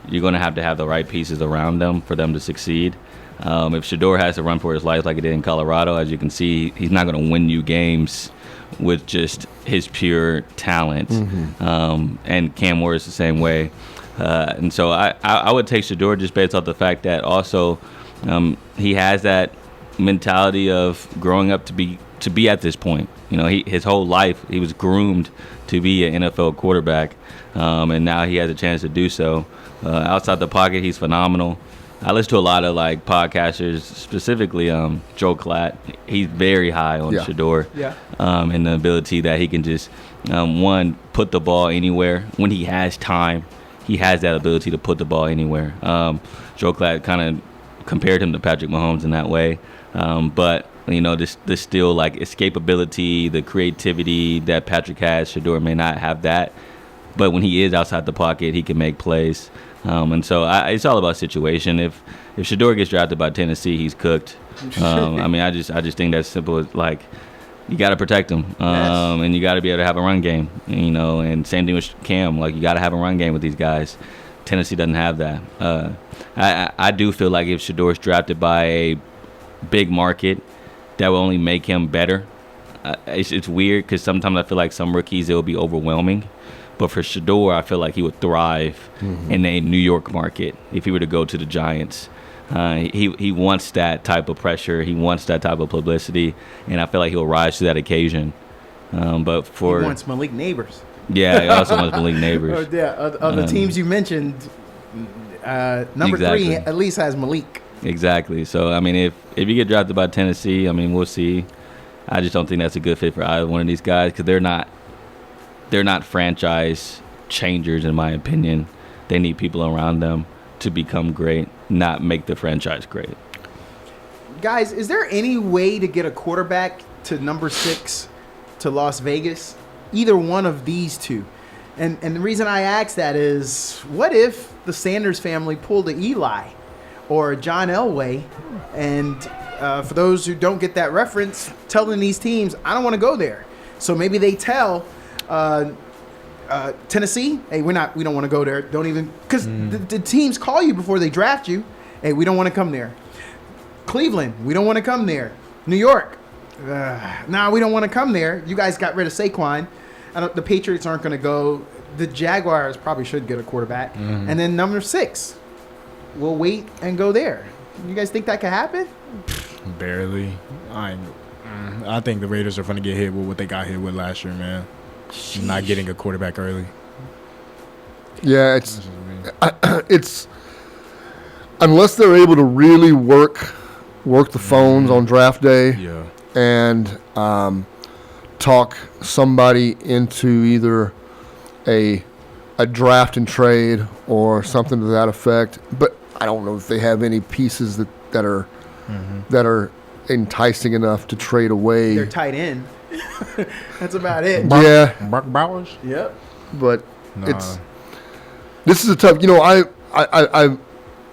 you're going to have the right pieces around them for them to succeed. If Shador has to run for his life like he did in Colorado, as you can see, he's not going to win you games with just his pure talent. Mm-hmm. And Cam Ward is the same way. And so I would take Shador just based off the fact that also he has that mentality of growing up to be at this point. His whole life he was groomed to be an NFL quarterback, and now he has a chance to do so. Outside the pocket, he's phenomenal. I listen to a lot of like podcasters, specifically Joe Klatt. He's very high on Shador, and the ability that he can just put the ball anywhere when he has time. He has that ability to put the ball anywhere. Joe Klatt kind of compared him to Patrick Mahomes in that way, but this still like escapability, the creativity that Patrick has. Shador may not have that, but when he is outside the pocket, he can make plays. And so it's all about situation. If Shador gets drafted by Tennessee, he's cooked. I just think that's simple. As like, you got to protect him, and you got to be able to have a run game. And same thing with Cam. Like, you got to have a run game with these guys. Tennessee doesn't have that. I do feel like if Shador's drafted by a big market, that will only make him better. It's weird because sometimes I feel like some rookies, it will be overwhelming. But for Shador, I feel like he would thrive in a New York market if he were to go to the Giants. He wants that type of pressure. He wants that type of publicity. And I feel like he'll rise to that occasion. He wants Malik Neighbors. Yeah, he also wants Malik Neighbors. Of the teams you mentioned, number 3 at least has Malik. Exactly. So, I mean, if you get drafted by Tennessee, I mean, we'll see. I just don't think that's a good fit for either one of these guys because they're not franchise changers, in my opinion. They need people around them to become great, not make the franchise great. Guys, is there any way to get a quarterback to number 6 to Las Vegas? Either one of these two. And the reason I ask that is, what if the Sanders family pulled a Eli or John Elway? And for those who don't get that reference, telling these teams, I don't want to go there. So maybe they tell Tennessee, hey, we don't want to go there. Don't even, because the teams call you before they draft you. Hey, we don't want to come there. Cleveland, we don't want to come there. New York, Nah, we don't want to come there. You guys got rid of Saquon. The Patriots aren't going to go. The Jaguars probably should get a quarterback. Mm-hmm. And then number 6, we'll wait and go there. You guys think that could happen? Barely. I think the Raiders are going to get hit with what they got hit with last year, man. Sheesh. Not getting a quarterback early. Yeah, it's unless they're able to really work the phones on draft day. Yeah. And talk somebody into either a draft and trade or something to that effect. But I don't know if they have any pieces that are enticing enough to trade away. They're tight end. That's about it. Yeah, Brock Bowers? Yep. but Nah. this is a tough.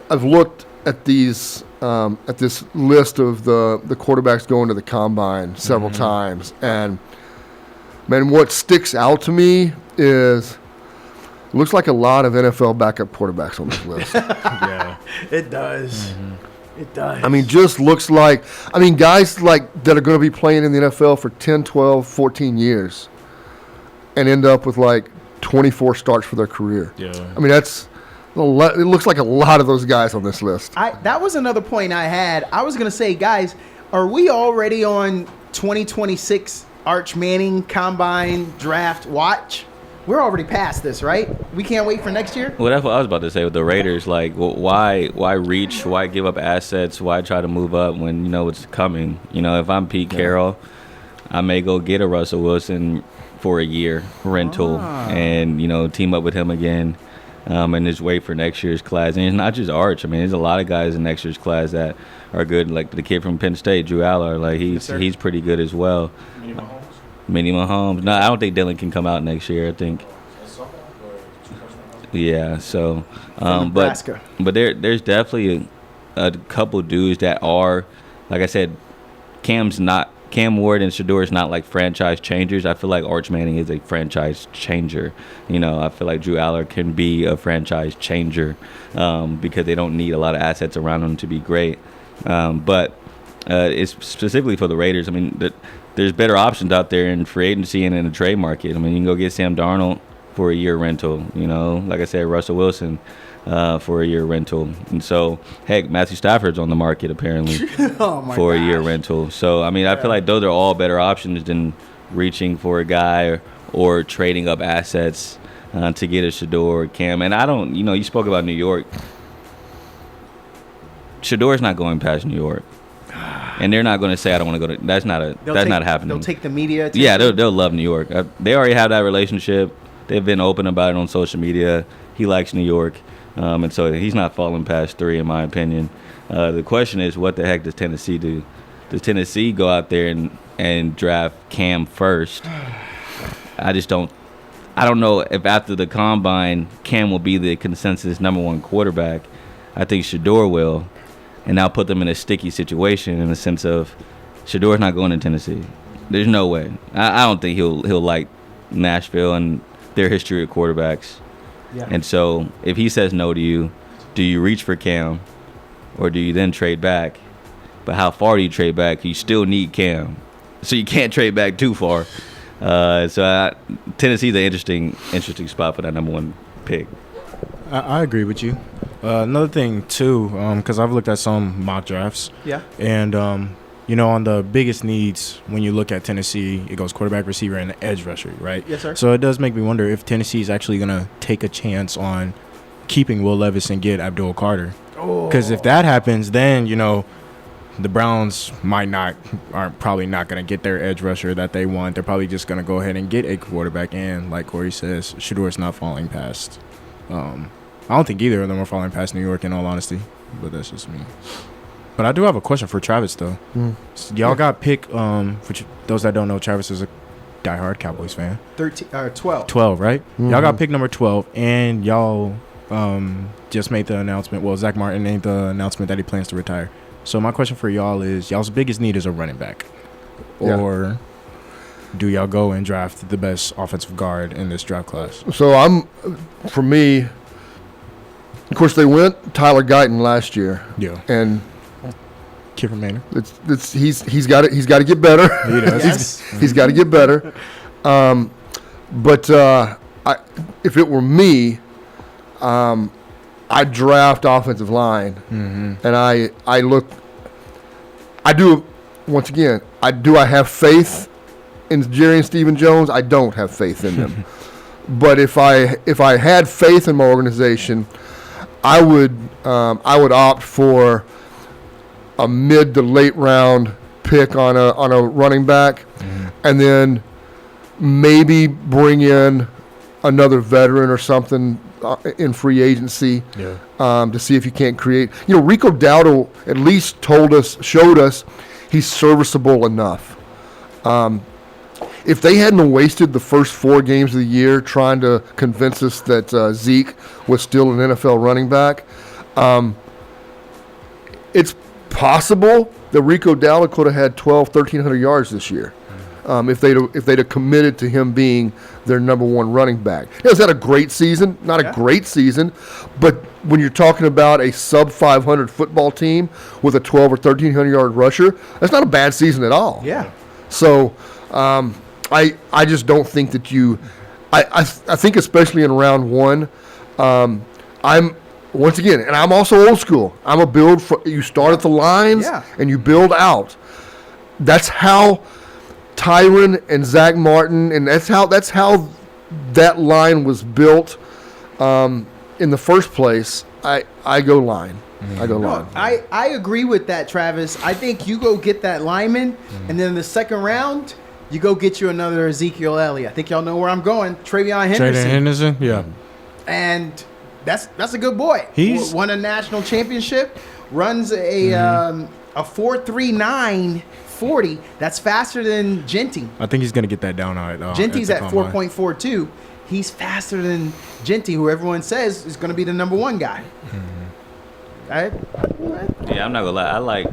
I've looked at these at this list of the quarterbacks going to the combine several times, and man, what sticks out to me is it looks like a lot of NFL backup quarterbacks on this list. Yeah. It does. It does. I mean, just looks like guys like that are going to be playing in the NFL for 10, 12, 14 years and end up with like 24 starts for their career. Yeah. I mean, that's a lot. It looks like a lot of those guys on this list. That was another point I had. I was going to say, guys, are we already on 2026 Arch Manning Combine Draft Watch? We're already past this, right? We can't wait for next year? Well, that's what I was about to say with the Raiders. Like, why reach? Why give up assets? Why try to move up when you know it's coming? You know, if I'm Pete Carroll, I may go get a Russell Wilson for a year rental and, you know, team up with him again and just wait for next year's class. And it's not just Arch. I mean, there's a lot of guys in next year's class that are good. Like the kid from Penn State, Drew Aller, like he's pretty good as well. Minnie Mahomes. No, I don't think Dylan can come out next year. I think. Yeah. So, but there's definitely a couple dudes that are, like I said, Cam Ward and Shador is not like franchise changers. I feel like Arch Manning is a franchise changer. You know, I feel like Drew Aller can be a franchise changer because they don't need a lot of assets around them to be great. But it's specifically for the Raiders. I mean, there's better options out there in free agency and in the trade market. I mean, you can go get Sam Darnold for a year rental. You know, like I said, Russell Wilson for a year rental. And so, heck, Matthew Stafford's on the market apparently for a year rental. So, I mean, I feel like those are all better options than reaching for a guy or trading up assets to get a Shador or Cam. And I don't, you know, you spoke about New York. Shador's not going past New York. And they're not going to say, I don't want to go to. That's not happening. They'll take the media. Yeah, they'll love New York. They already have that relationship. They've been open about it on social media. He likes New York. And so he's not falling past 3, in my opinion. The question is, what the heck does Tennessee do? Does Tennessee go out there and draft Cam first? I don't know if after the combine, Cam will be the consensus number 1 quarterback. I think Shador will. And now put them in a sticky situation in the sense of Shador's not going to Tennessee. There's no way. I don't think he'll like Nashville and their history of quarterbacks. Yeah. And so if he says no to you, do you reach for Cam or do you then trade back? But how far do you trade back? You still need Cam. So you can't trade back too far. Tennessee's an interesting spot for that number 1 pick. I agree with you. Another thing, too, because I've looked at some mock drafts. Yeah. And, you know, on the biggest needs, when you look at Tennessee, it goes quarterback, receiver, and edge rusher, right? Yes, sir. So it does make me wonder if Tennessee is actually going to take a chance on keeping Will Levis and get Abdul Carter. Because if that happens, then, you know, the Browns are probably not going to get their edge rusher that they want. They're probably just going to go ahead and get a quarterback. And like Corey says, Shador's not falling past. I don't think either of them are falling past New York, in all honesty, but that's just me. But I do have a question for Travis, though. So y'all got pick, for those that don't know, Travis is a diehard Cowboys fan. 12. 12, right? Y'all got pick number 12, and y'all just made the announcement. Well, Zach Martin made the announcement that he plans to retire. So my question for y'all is, y'all's biggest need is a running back. Or do y'all go and draft the best offensive guard in this draft class? So for me, of course, they went Tyler Guyton last year. Yeah. And Kid from Manor. He's got to get better. He does. Yes. He's got to get better. But if it were me, I'd draft offensive line, and I do. Once again, I have faith in Jerry and Stephen Jones. I don't have faith in them. But if I had faith in my organization, I would opt for a mid to late round pick on a running back, and then maybe bring in another veteran or something in free agency to see if you can't create. Rico Dowdle at least showed us he's serviceable enough. If they hadn't wasted the first 4 games of the year trying to convince us that Zeke was still an NFL running back, it's possible that Rico Dowdle could have had 1,300 yards this year if they'd have committed to him being their number 1 running back. Now, is that a great season? Not a great season, but when you're talking about a sub-500 football team with a 1,200 or 1,300 yard rusher, that's not a bad season at all. Yeah. So I just don't think that I think especially in round 1, once again, and I'm also old school. I'm a build you start at the lines and you build out. That's how Tyron and Zach Martin, and that's how that line was built in the first place. I go line. I go line. I agree with that, Travis. I think you go get that lineman, and then in the second round, you go get you another Ezekiel Elliott. I think y'all know where I'm going. Travion Henderson. Yeah. And that's a good boy. He's won a national championship, runs a 4.39 40. That's faster than Genty. I think he's going to get that down all right. Genty's at 4.42. He's faster than Genty, who everyone says is going to be the number 1 guy. Right? Yeah, I'm not gonna lie. I like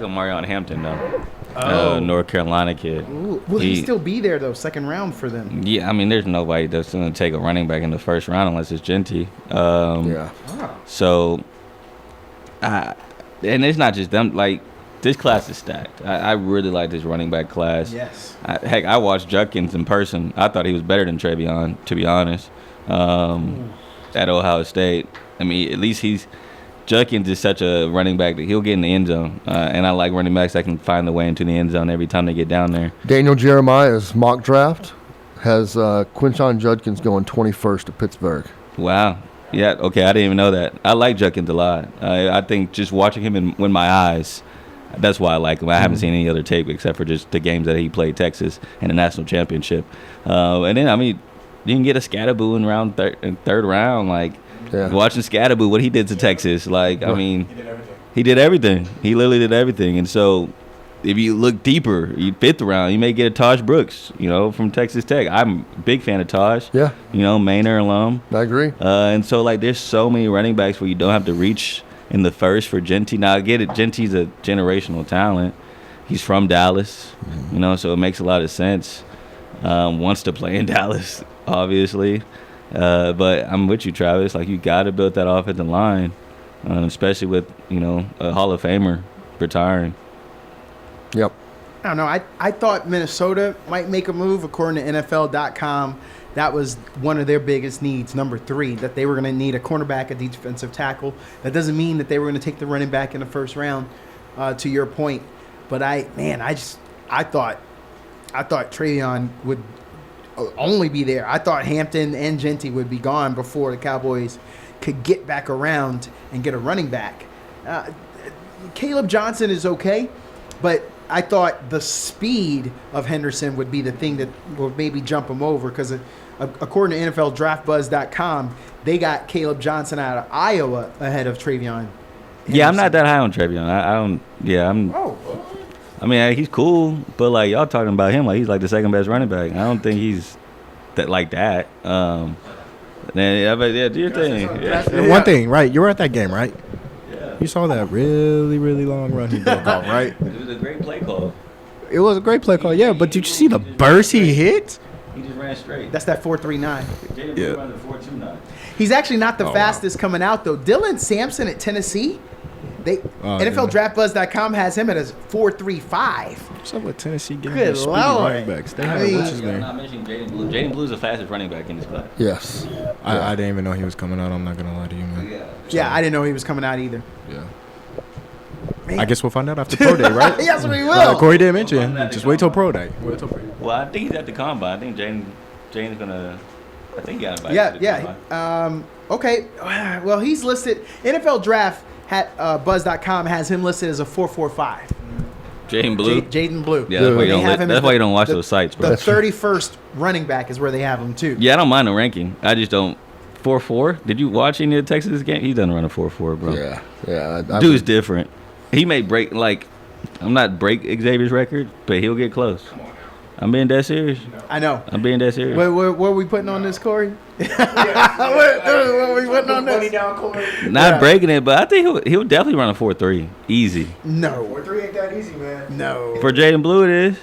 Omarion Hampton though. North Carolina kid. Ooh. Will he still be there though? Second round for them. Yeah, I mean, there's nobody that's gonna take a running back in the first round unless it's Genty. So, and it's not just them. Like, this class is stacked. I really like this running back class. Yes. I watched Judkins in person. I thought he was better than Travion, to be honest. At Ohio State. I mean, at least Judkins is such a running back that he'll get in the end zone. And I like running backs that can find the way into the end zone every time they get down there. Daniel Jeremiah's mock draft has Quinshon Judkins going 21st to Pittsburgh. Wow. Yeah, okay, I didn't even know that. I like Judkins a lot. I think just watching him with my eyes, that's why I like him. I haven't seen any other tape except for just the games that he played Texas in the national championship. And then, I mean, you can get a Scatterboo in third round. Like, watching Scatterboo, what he did to Texas. Like, I mean, he did everything. He literally did everything. And so, if you look deeper, fifth round, you may get a Taj Brooks, from Texas Tech. I'm a big fan of Taj. Yeah. Manor alum. I agree. And so, like, there's so many running backs where you don't have to reach in the first for Genty. Now, I get it. Genty's a generational talent. He's from Dallas, so it makes a lot of sense. Wants to play in Dallas, obviously. But I'm with you, Travis. Like, you got to build that offensive line, especially with, a Hall of Famer retiring. Yep. I don't know. I thought Minnesota might make a move. According to NFL.com, that was one of their biggest needs, number 3, that they were going to need a cornerback, a defensive tackle. That doesn't mean that they were going to take the running back in the first round, to your point. But I thought Travion would only be there. I thought Hampton and Genty would be gone before the Cowboys could get back around and get a running back. Caleb Johnson is okay, but I thought the speed of Henderson would be the thing that would maybe jump him over, because according to NFLDraftBuzz.com, they got Caleb Johnson out of Iowa ahead of Travion Henderson. Yeah, I'm not that high on Travion. I don't. Yeah, I'm. Oh. I mean, he's cool, but like y'all talking about him like he's like the second best running back. I don't think he's that like that. Then do your thing. Yeah. One thing, right? You were at that game, right? Yeah. You saw that really, really long run he broke off, right? It was a great play call. It was a great play call, yeah. But did you see the burst he hit? He just ran straight. That's that 4.39. Yeah. Running 4.29. He's actually not the fastest coming out though. Dylan Sampson at Tennessee, NFLDraftBuzz.com has him at a 4.35. What's up with Tennessee getting Good these speedy Lord. running backs? They have what's his I'm name? not mentioning Jaden Blue. Jaden Blue's the fastest running back in this class. Yes. I didn't even know he was coming out. I'm not gonna lie to you, man. Yeah, I didn't know he was coming out either. Yeah. Man. I guess we'll find out after pro day, right? Yes, we will. Corey didn't mention. Just wait till pro day. Well, I think he's at the combine. I think Jaden's gonna. I think he got invited. To the combine. Okay. Well, he's listed. NFL Draft Buzz.com has him listed as a 4.45. Jaden Blue. Jaden Blue. Yeah, that's why you They don't. have him That's as why you don't watch those sites, bro. The 31st running back is where they have him too. Yeah, I don't mind the ranking. I just don't. 4.4. Did you watch any of the Texas game? He doesn't run a 4.4, bro. Yeah. Dude's different. He may break I'm not break Xavier's record, but he'll get close. I'm being that serious. I know. I'm being that serious. What are we putting on this, Corey? What are we putting on this? Not breaking it, but I think he'll definitely run a 4.3. Easy. No. 4.3 ain't that easy, man. No. For Jaden Blue, it is.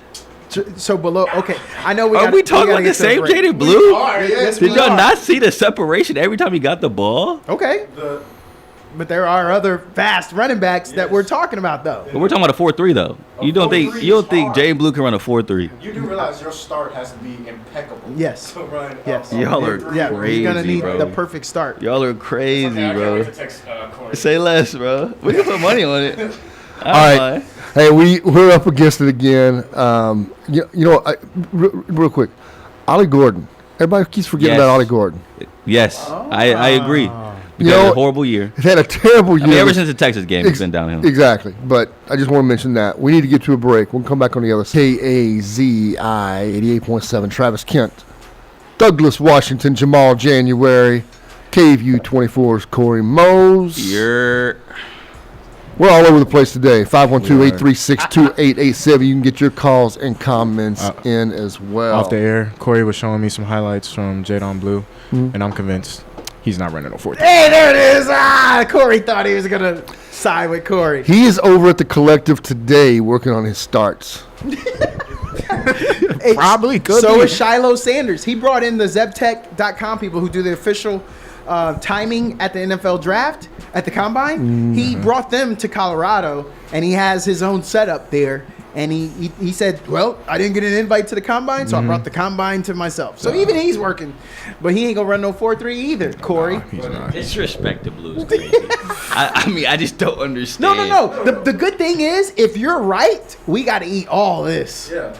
So below. Okay, I know we. Are we talking about the same Jaden Blue? Yes, Did we y'all are. not see the separation every time he got the ball? Okay. But there are other fast running backs that we're talking about, though. But we're talking about a 4.3 though. You don't think 4.3 Jaden Blue can run a 4.3? You do realize your start has to be impeccable. Yes. To run Yes. Y'all are three. Yeah, he's gonna Crazy, need bro. the perfect start. Y'all are crazy, Okay, I can't bro. wait to text Corey. Say less, bro. We can put money on it. All right. Hey, we're up against it again. Real quick, Ollie Gordon. Everybody keeps forgetting about Ollie Gordon. Yes, I agree. Because You know, of a horrible year. He's had a terrible year. I mean, ever since the Texas game, it's been downhill. Exactly. But I just want to mention that. We need to get to a break. We'll come back on the other side. KAZI 88.7, Travis Kent, Douglas Washington, Jamal January, KVU 24's Corey Mose. You're We're all over the place today. 512-836-2887. You can get your calls and comments in as well. Off the air, Corey was showing me some highlights from Jaden Blue, and I'm convinced he's not running a 4.3. Hey, there it is. Corey thought he was gonna side with Corey. He is over at the Collective today working on his starts. Probably could So be. is Shiloh Sanders. He brought in the ZebTech.com people who do the official timing at the NFL draft at the combine. He brought them to Colorado, and he has his own setup there. And he said, well, I didn't get an invite to the combine, so I brought the combine to myself. So even he's working. But he ain't going to run no 4.3 either, Corey. He's not. disrespect the Blues crazy. I mean, I just don't understand. No. The good thing is, if you're right, we got to eat all this. Yeah.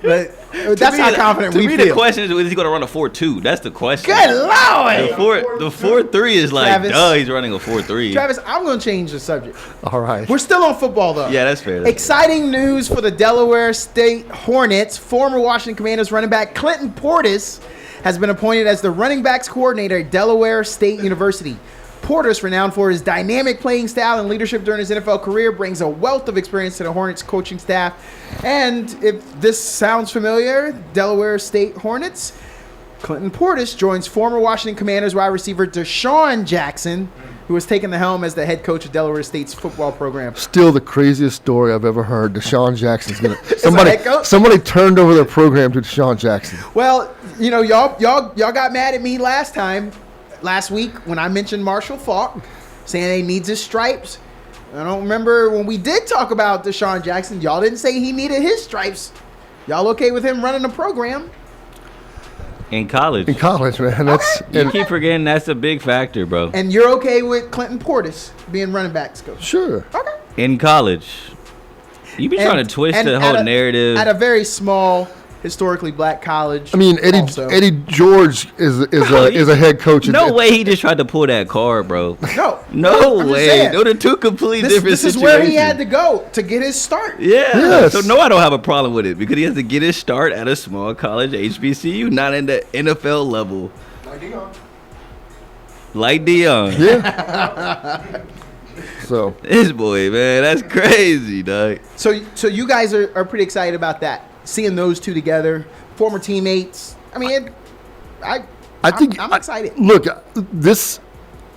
But that's how confident to we me, feel. the question is he going to run a 4.2? That's the question. Good Lord. The 4.3 is like, Travis. duh, he's running a 4.3. Travis, I'm going to change the subject. All right. We're still on football, though. Yeah, that's fair. Exciting news for the Delaware State Hornets. Former Washington Commanders running back Clinton Portis has been appointed as the running backs coordinator at Delaware State University. Portis, renowned for his dynamic playing style and leadership during his NFL career, brings a wealth of experience to the Hornets coaching staff. And if this sounds familiar, Delaware State Hornets, Clinton Portis joins former Washington Commanders wide receiver Deshaun Jackson, who has taken the helm as the head coach of Delaware State's football program. Still the craziest story I've ever heard. Deshaun Jackson's gonna head coach? somebody turned over their program to Deshaun Jackson. Well, you know, y'all got mad at me last week when I mentioned Marshall Faulk, saying he needs his stripes. I don't remember when we did talk about Deshaun Jackson. Y'all didn't say he needed his stripes. Y'all okay with him running the program? In college. In college, man. That's You keep forgetting that's a big factor, bro. And you're okay with Clinton Portis being running backs coach? sure. Okay. In college. You be trying to twist the whole narrative. At a very small, historically black college. I mean, also. Eddie George is a head coach. No way he just tried to pull that card, bro. No. No I'm just way. saying. Those are two completely different This is situations. where he had to go to get his start. Yeah. Yes. So no, I don't have a problem with it because he has to get his start at a small college HBCU, not in the NFL level. Like Dion. Yeah. So This boy, man, that's crazy, dog. So you guys are pretty excited about that, seeing those two together, former teammates. I mean, I'm excited. Look, this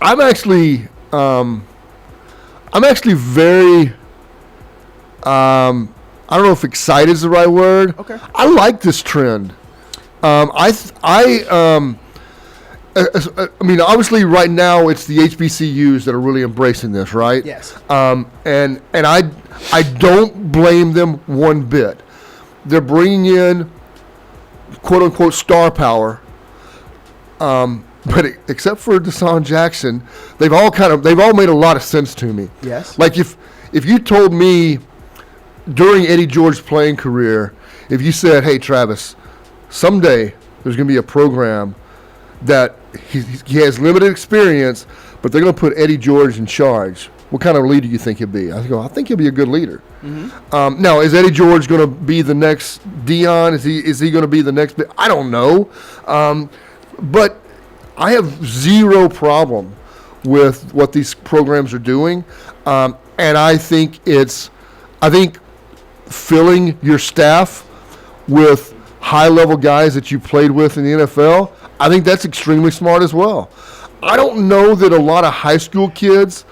I'm actually very I don't know if excited is the right word. Okay. I like this trend. I mean, obviously, right now it's the HBCUs that are really embracing this, right? Yes. And I don't blame them one bit. They're bringing in quote unquote star power, but except for Deshaun Jackson, they've all made a lot of sense to me. Yes. Like if you told me during Eddie George's playing career, if you said, "Hey, Travis, someday there's going to be a program that he has limited experience, but they're going to put Eddie George in charge. What kind of leader do you think he'll be?" I think he'll be a good leader. Mm-hmm. Now, is Eddie George going to be the next Dion? Is he going to be the next? I don't know. But I have zero problem with what these programs are doing, and I think filling your staff with high-level guys that you played with in the NFL, I think that's extremely smart as well. I don't know that a lot of high school kids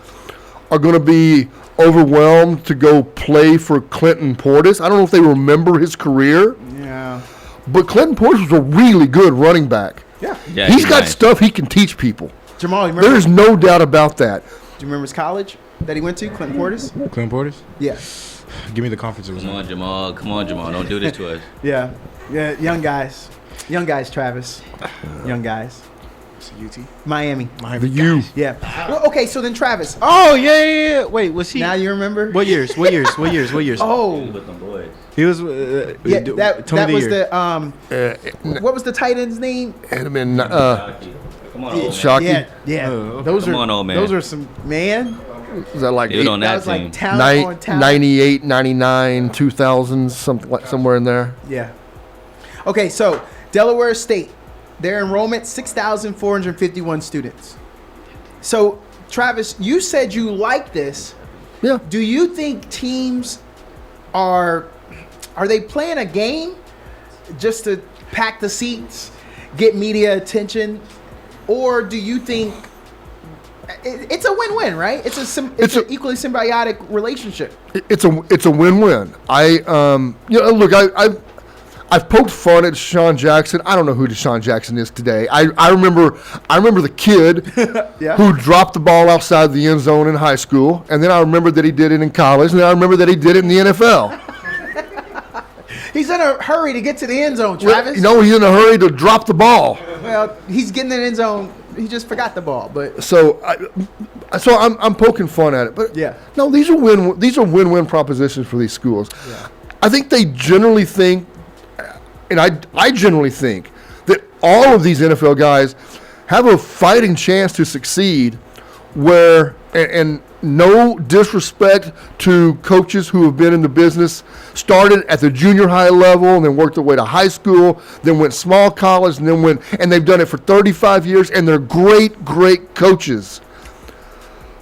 are going to be overwhelmed to go play for Clinton Portis. I don't know if they remember his career. Yeah. But Clinton Portis was a really good running back. Yeah. He's got stuff he can teach people. Jamal, you remember? There's no doubt about that. Do you remember his college that he went to, Clinton Portis? Clinton Portis? Yeah. Give me the conference it was Come in. on, Jamal. Come on, Jamal. Don't do this to us. Yeah. Yeah, young guys. Young guys, Travis. Young guys. UT? Miami. The U. Yeah. Well, okay, so then Travis. Oh yeah. Wait, was he? Now you remember? What years? What years? Oh. With them boys. He was. Yeah, that tell me was year. the what was the tight end's name? And I mean, Come on, old man. Shocky. Yeah. Oh, Those come are on, old man. Those are some man. Was that like Dude on That that was team. like talent on talent. 98, 99, 2000, somewhere in there? Yeah. Okay, so Delaware State, their enrollment 6,451 students. So Travis, you said you like this. Yeah. Do you think teams are they playing a game just to pack the seats, get media attention, or do you think it's a win-win, right? It's an equally symbiotic relationship. It's a win-win. I've poked fun at Deshaun Jackson. I don't know who Deshaun Jackson is today. I remember the kid Yeah. who dropped the ball outside the end zone in high school, and then I remember that he did it in college, and then I remember that he did it in the NFL. He's in a hurry to get to the end zone, Travis. He's in a hurry to drop the ball. Well, he's getting in the end zone. He just forgot the ball, but So I'm poking fun at it, but Yeah. no, these are win-win propositions for these schools. Yeah. I think they generally think, and I generally think that all of these NFL guys have a fighting chance to succeed. Where and no disrespect to coaches who have been in the business, started at the junior high level and then worked their way to high school, then went small college, and and they've done it for 35 years, and they're great coaches.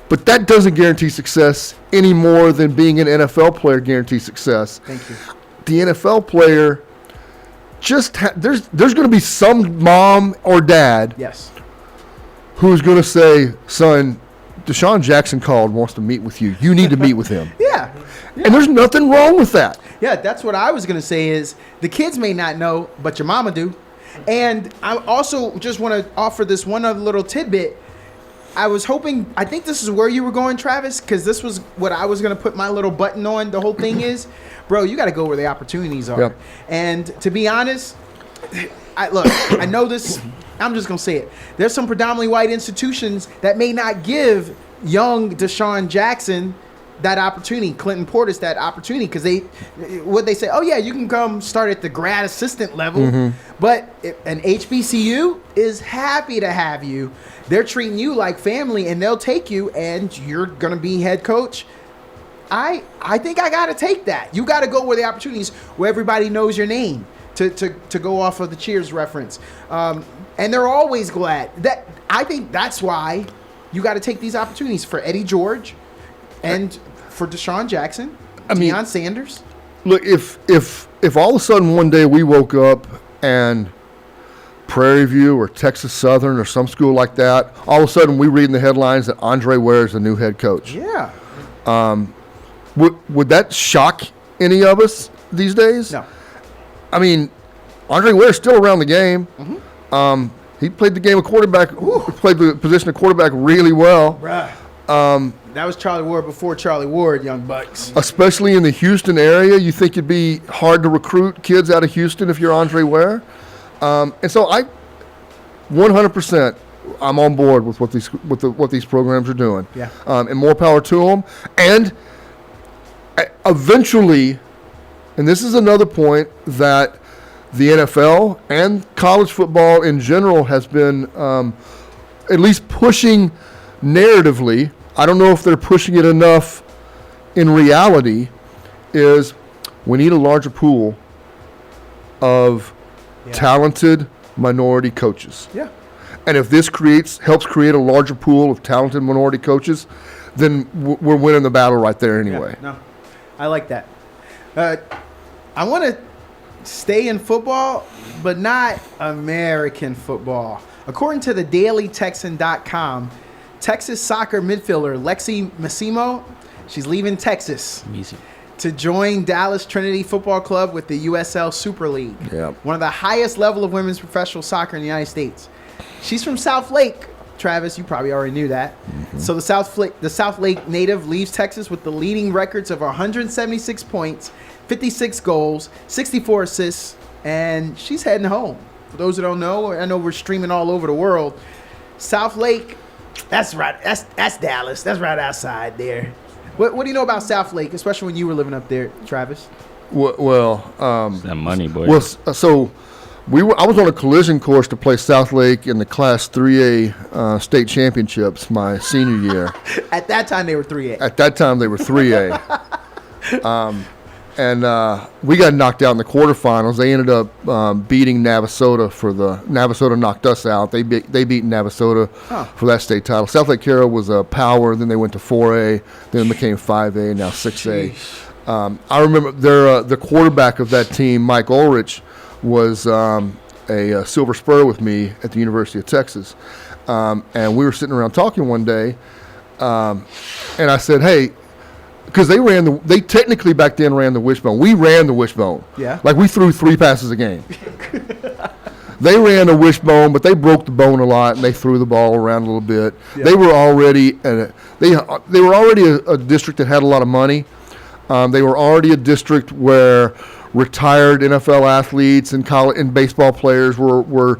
But that doesn't guarantee success any more than being an NFL player guarantees success. thank you. The NFL player there's going to be some mom or dad Yes. who's going to say, "Son, Deshaun Jackson called, wants to meet with you. You need to meet with him." Yeah. And there's nothing wrong with that. Yeah, that's what I was going to say is the kids may not know, but your mama do. And I also just want to offer this one other little tidbit. I think this is where you were going, Travis, because this was what I was going to put my little button on. The whole thing is, bro, you got to go where the opportunities are. Yep. And to be honest, I know this. I'm just going to say it. There's some predominantly white institutions that may not give young Deshaun Jackson that opportunity, Clinton Portis that opportunity, because they say, oh yeah, you can come start at the grad assistant level, but an HBCU is happy to have you. They're treating you like family, and they'll take you, and you're gonna be head coach. I think I gotta take that. You gotta go where the opportunities, where everybody knows your name. To go off of the Cheers reference, and they're always glad. That I think that's why you got to take these opportunities for Eddie George, and for Deshaun Jackson, Deion Sanders. Look, if all of a sudden one day we woke up and Prairie View or Texas Southern or some school like that, all of a sudden we read in the headlines that Andre Ware is the new head coach. Yeah. Would that shock any of us these days? No. I mean, Andre Ware's still around the game. He played the game of quarterback. Played the position of quarterback really well. Bruh. That was Charlie Ward before Charlie Ward, young bucks. Especially in the Houston area, you think it'd be hard to recruit kids out of Houston if you're Andre Ware. And so I, 100%, I'm on board with what these programs are doing. Yeah. And more power to them. And eventually, and this is another point that the NFL and college football in general has been at least pushing narratively. I don't know if they're pushing it enough in reality, is we need a larger pool of talented minority coaches. Yeah. And if this helps create a larger pool of talented minority coaches, then we're winning the battle right there anyway. Yeah, no, I like that. I want to stay in football, but not American football. According to the DailyTexan.com, Texas soccer midfielder Lexi Massimo, she's leaving Texas to join Dallas Trinity Football Club with the USL Super League, one of the highest level of women's professional soccer in the United States. She's from South Lake, Travis. You probably already knew that. Mm-hmm. So the South Lake native leaves Texas with the leading records of 176 points, 56 goals, 64 assists, and she's heading home. For those who don't know, I know we're streaming all over the world. South Lake, that's right. That's Dallas. That's right outside there. What do you know about South Lake, especially when you were living up there, Travis? It's that money, boy. Well, so I was on a collision course to play South Lake in the Class 3A state championships my senior year. At that time, they were 3A. At that time, they were 3A. And we got knocked out in the quarterfinals. They ended up beating Navasota Navasota knocked us out. They beat Navasota for that state title. South Lake Carroll was a power. Then they went to 4A. Then became 5A. Now 6A. I remember the quarterback of that team, Mike Ulrich, was a Silver Spur with me at the University of Texas. And we were sitting around talking one day. And I said, hey, because they technically back then ran the wishbone. We ran the wishbone. Yeah. Like we threw 3 passes a game. They ran a wishbone, but they broke the bone a lot and they threw the ball around a little bit. Yeah. They were already a district that had a lot of money. They were already a district where retired NFL athletes and college and baseball players were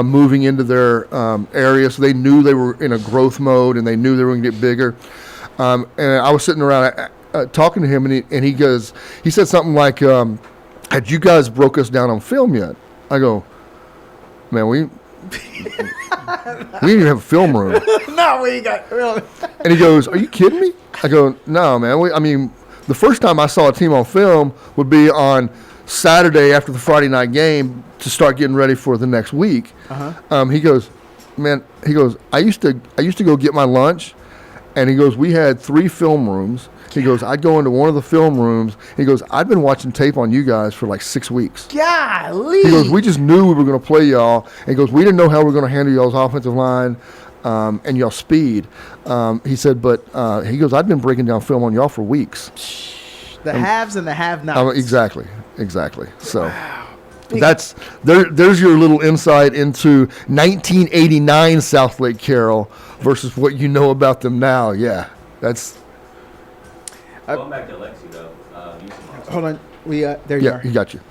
moving into their area, so they knew they were in a growth mode and they knew they were going to get bigger. And I was sitting around talking to him, and he said something like, "Had you guys broke us down on film yet?" I go, "Man, we didn't even have a film room." No, we got film. And he goes, "Are you kidding me?" I go, "No, man. The first time I saw a team on film would be on Saturday after the Friday night game to start getting ready for the next week." Uh-huh. He goes, I used to go get my lunch. And he goes, we had 3 film rooms. He goes, I'd go into one of the film rooms. He goes, I'd been watching tape on you guys for like 6 weeks. Golly. He goes, we just knew we were going to play y'all. And he goes, we didn't know how we were going to handle y'all's offensive line and y'all's speed. He said, but he goes, I'd been breaking down film on y'all for weeks. The haves and the have-nots. Exactly. So. Wow. There's your little insight into 1989 South Lake Carroll versus what you know about them now. Yeah, that's. Going back to Lexi though. Hold on, there you are. He got you.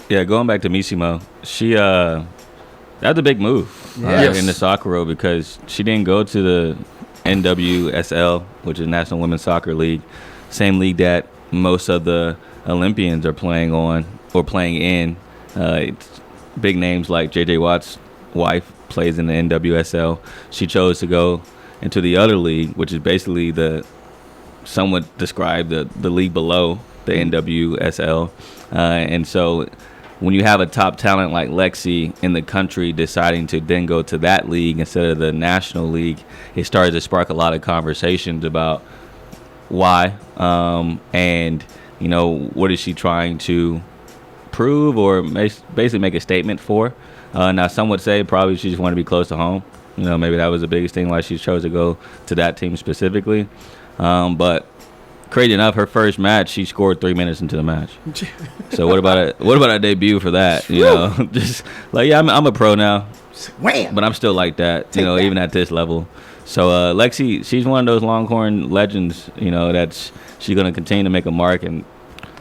Yeah, going back to Missimo, she that's a big move in the soccer world because she didn't go to the NWSL, which is National Women's Soccer League, same league that most of the Olympians are playing on or playing in. It's big names like J.J. Watt's wife plays in the NWSL. She chose to go into the other league, which is basically somewhat described the league below the NWSL. And so when you have a top talent like Lexi in the country deciding to then go to that league instead of the national league, it started to spark a lot of conversations about why and, what is she trying to prove or basically make a statement for. Now, some would say probably she just wanted to be close to home. Maybe that was the biggest thing why she chose to go to that team specifically. But crazy enough, her first match, she scored 3 minutes into the match. So what about a debut for that? Just like, I'm a pro now. Wham! But I'm still like that, Take that. even at this level. So Lexi, she's one of those Longhorn legends, that's she's going to continue to make a mark. And,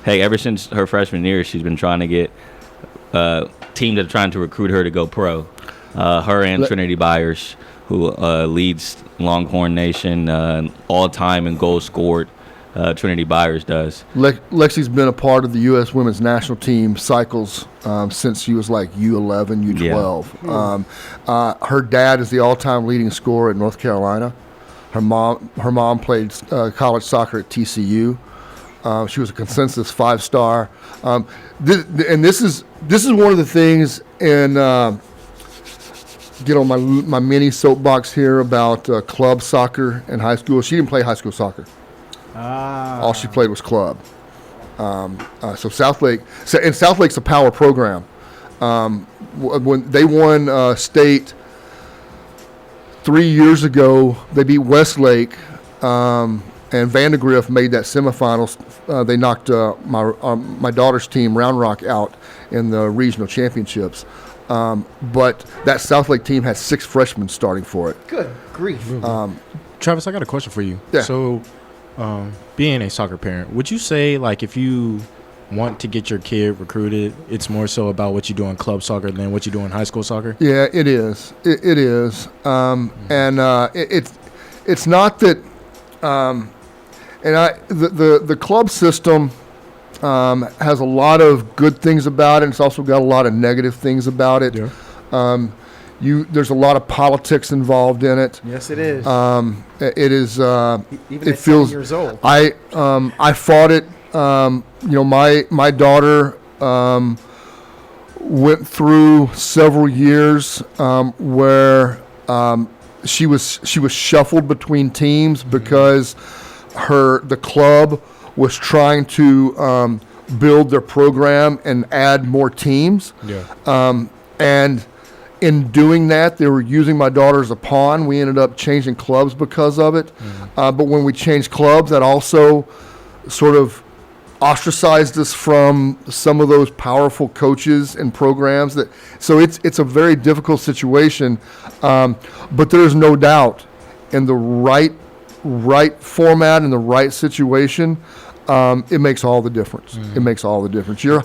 hey, ever since her freshman year, she's been trying to get teams that are trying to recruit her to go pro. Her and Trinity Byers, who leads Longhorn Nation all time in goals scored. Trinity Byers does. Lexi's been a part of the U.S. women's national team cycles since she was like U11, U12. Yeah. Her dad is the all-time leading scorer at North Carolina. Her mom played college soccer at TCU. She was a consensus 5-star. This is one of the things, and get on my mini soapbox here about club soccer in high school. She didn't play high school soccer. All she played was club. So South Lake's a power program. When they won state 3 years ago, they beat Westlake, and Vandergrift made that semifinals. They knocked my daughter's team, Round Rock, out in the regional championships. But that South Lake team had 6 freshmen starting for it. Good grief. Travis, I got a question for you. Yeah. So, being a soccer parent, would you say, like, if you want to get your kid recruited, it's more so about what you do in club soccer than what you do in high school soccer? Yeah, it is. It is. It's not that. The club system has a lot of good things about it. It's also got a lot of negative things about it. Yeah. There's a lot of politics involved in it. Yes, it is. It is. Even It at 7 feels. years old. I fought it. My daughter went through several years where she was shuffled between teams because the club was trying to build their program and add more teams. Yeah. And in doing that, they were using my daughter as a pawn. We ended up changing clubs because of it. But when we changed clubs, that also sort of ostracized us from some of those powerful coaches and programs. So it's a very difficult situation. But there's no doubt in the right format and the right situation, it makes all the difference. It makes all the difference. There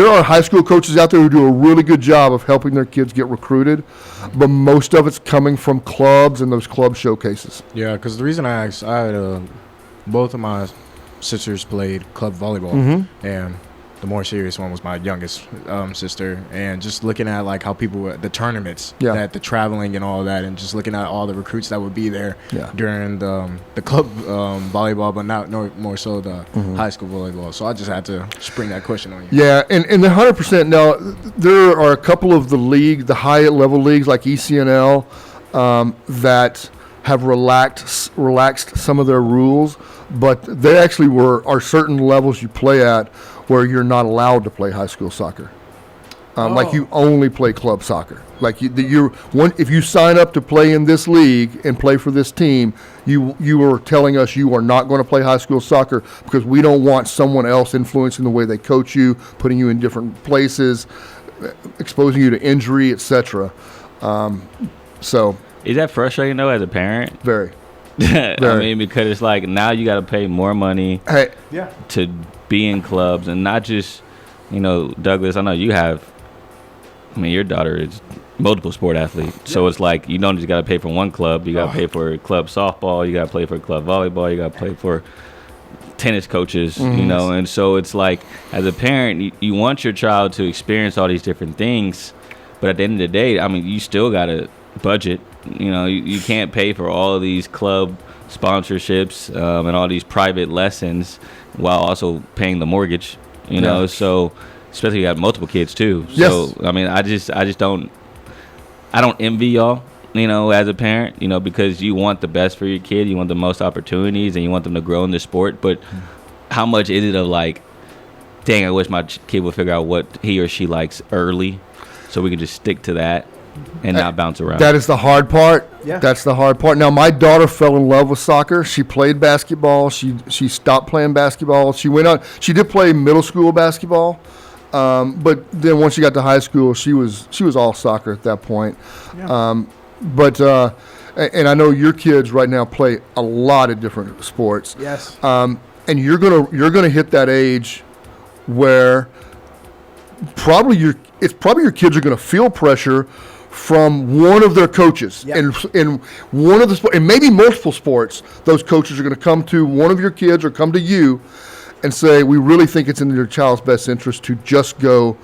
are high school coaches out there who do a really good job of helping their kids get recruited, but most of it's coming from clubs and those club showcases. Yeah, because the reason I asked, I had both of my sisters played club volleyball, and the more serious one was my youngest sister. And just looking at like how people the tournaments, that the traveling and all that, and just looking at all the recruits that would be there during the club volleyball, but not more so the high school volleyball. So I just had to spring that question on you. Yeah, and the 100% now. There are a couple of the high level leagues like ECNL that have relaxed some of their rules, but they actually are certain levels you play at where you're not allowed to play high school soccer. Like you only play club soccer. Like if you sign up to play in this league and play for this team, you are telling us you are not going to play high school soccer because we don't want someone else influencing the way they coach you, putting you in different places, exposing you to injury, etc. So. Is that frustrating though as a parent? Very. I mean, because it's like now you got to pay more money to be in clubs, and not just, Douglas, I know you have, your daughter is multiple sport athlete. So it's like you don't just got to pay for one club. You got to pay for club softball. You got to play for club volleyball. You got to pay for tennis coaches, and so it's like as a parent, you want your child to experience all these different things, but at the end of the day, I mean, you still got to budget. You can't pay for all of these club sponsorships and all these private lessons while also paying the mortgage. So especially you have multiple kids too. Yes. So I mean, I just don't envy y'all. As a parent, because you want the best for your kid, you want the most opportunities, and you want them to grow in the sport. But how much is it of like, dang, I wish my kid would figure out what he or she likes early, so we can just stick to that and not bounce around. That is the hard part. Yeah. That's the hard part. Now, my daughter fell in love with soccer. She played basketball. She stopped playing basketball. She went on. She did play middle school basketball, But then once she got to high school, she was all soccer at that point. Yeah. And I know your kids right now play a lot of different sports. Yes. And you're gonna hit that age where probably your kids are gonna feel pressure from one of their coaches in one of the sport, and maybe multiple sports. Those coaches are going to come to one of your kids or come to you and say, we really think it's in your child's best interest to just go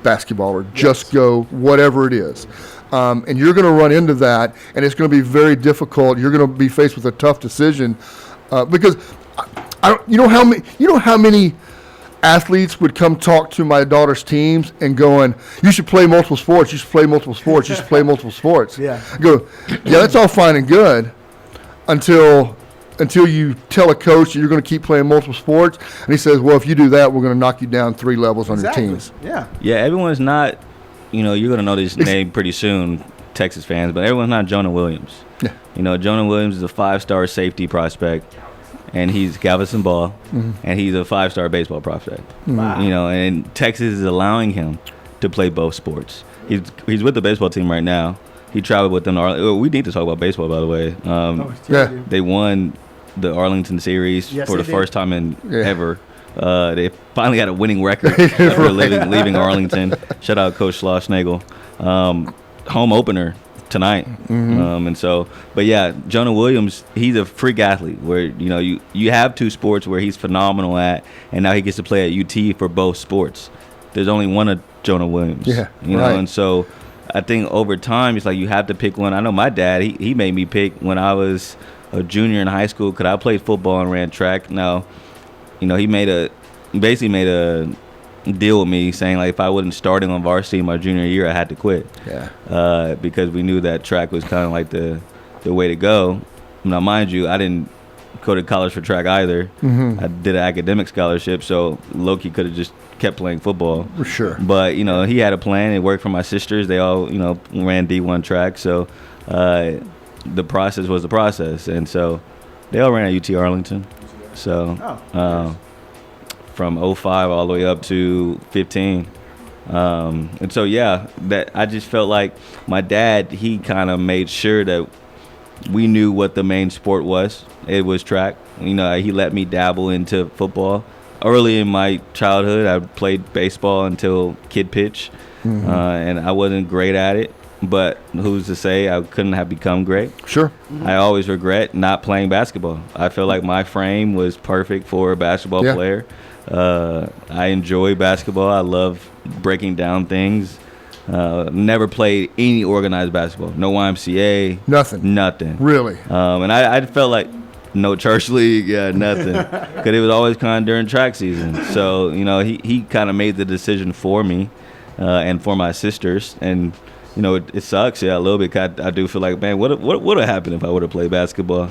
basketball or just go whatever it is. And you're going to run into that, and it's going to be very difficult. You're going to be faced with a tough decision because you know how many athletes would come talk to my daughter's teams and going, you should play multiple sports, you should play multiple sports, you should play multiple sports. Yeah. I go, yeah, that's all fine and good until you tell a coach that you're going to keep playing multiple sports, and he says, well, if you do that, we're going to knock you down 3 levels on your teams. Yeah. Yeah, everyone's not, you're going to know this name pretty soon, Texas fans, but everyone's not Jonah Williams. Yeah. Jonah Williams is a 5-star safety prospect, and he's Galveston Ball, and he's a 5-star baseball prospect. Wow. And Texas is allowing him to play both sports. He's with the baseball team right now. He traveled with them to Arlington. We need to talk about baseball, by the way. Yeah. They won the Arlington series for the first time ever. They finally had a winning record after leaving Arlington. Shout out Coach Schlossnagel. Home opener tonight. But yeah, Jonah Williams, he's a freak athlete where you have 2 sports where he's phenomenal at, and now he gets to play at UT for both sports. There's only one of Jonah Williams. And so I think over time it's like you have to pick one. I know my dad, he made me pick when I was a junior in high school because I played football and ran track. Now, he basically made a deal with me saying, like, if I wasn't starting on varsity my junior year, I had to quit. Because we knew that track was kind of like the way to go. Now, mind you, I didn't go to college for track either. I did an academic scholarship, so Loki could have just kept playing football. For sure. But, he had a plan. It worked for my sisters. They all, ran D1 track. So the process was the process. And so they all ran at UT Arlington. So from 05 all the way up to 15. And so, yeah, that I just felt like my dad, he kind of made sure that we knew what the main sport was. It was track. He let me dabble into football. Early in my childhood, I played baseball until kid pitch, and I wasn't great at it. But who's to say I couldn't have become great? Sure. I always regret not playing basketball. I feel like my frame was perfect for a basketball player. I enjoy basketball. I love breaking down things. Never played any organized basketball. No YMCA. Nothing. Really? And I felt like no church league. Yeah, nothing. Because it was always kind of during track season. So, he kind of made the decision for me and for my sisters. And, it sucks, a little bit. I do feel like, man, what would have happened if I would have played basketball?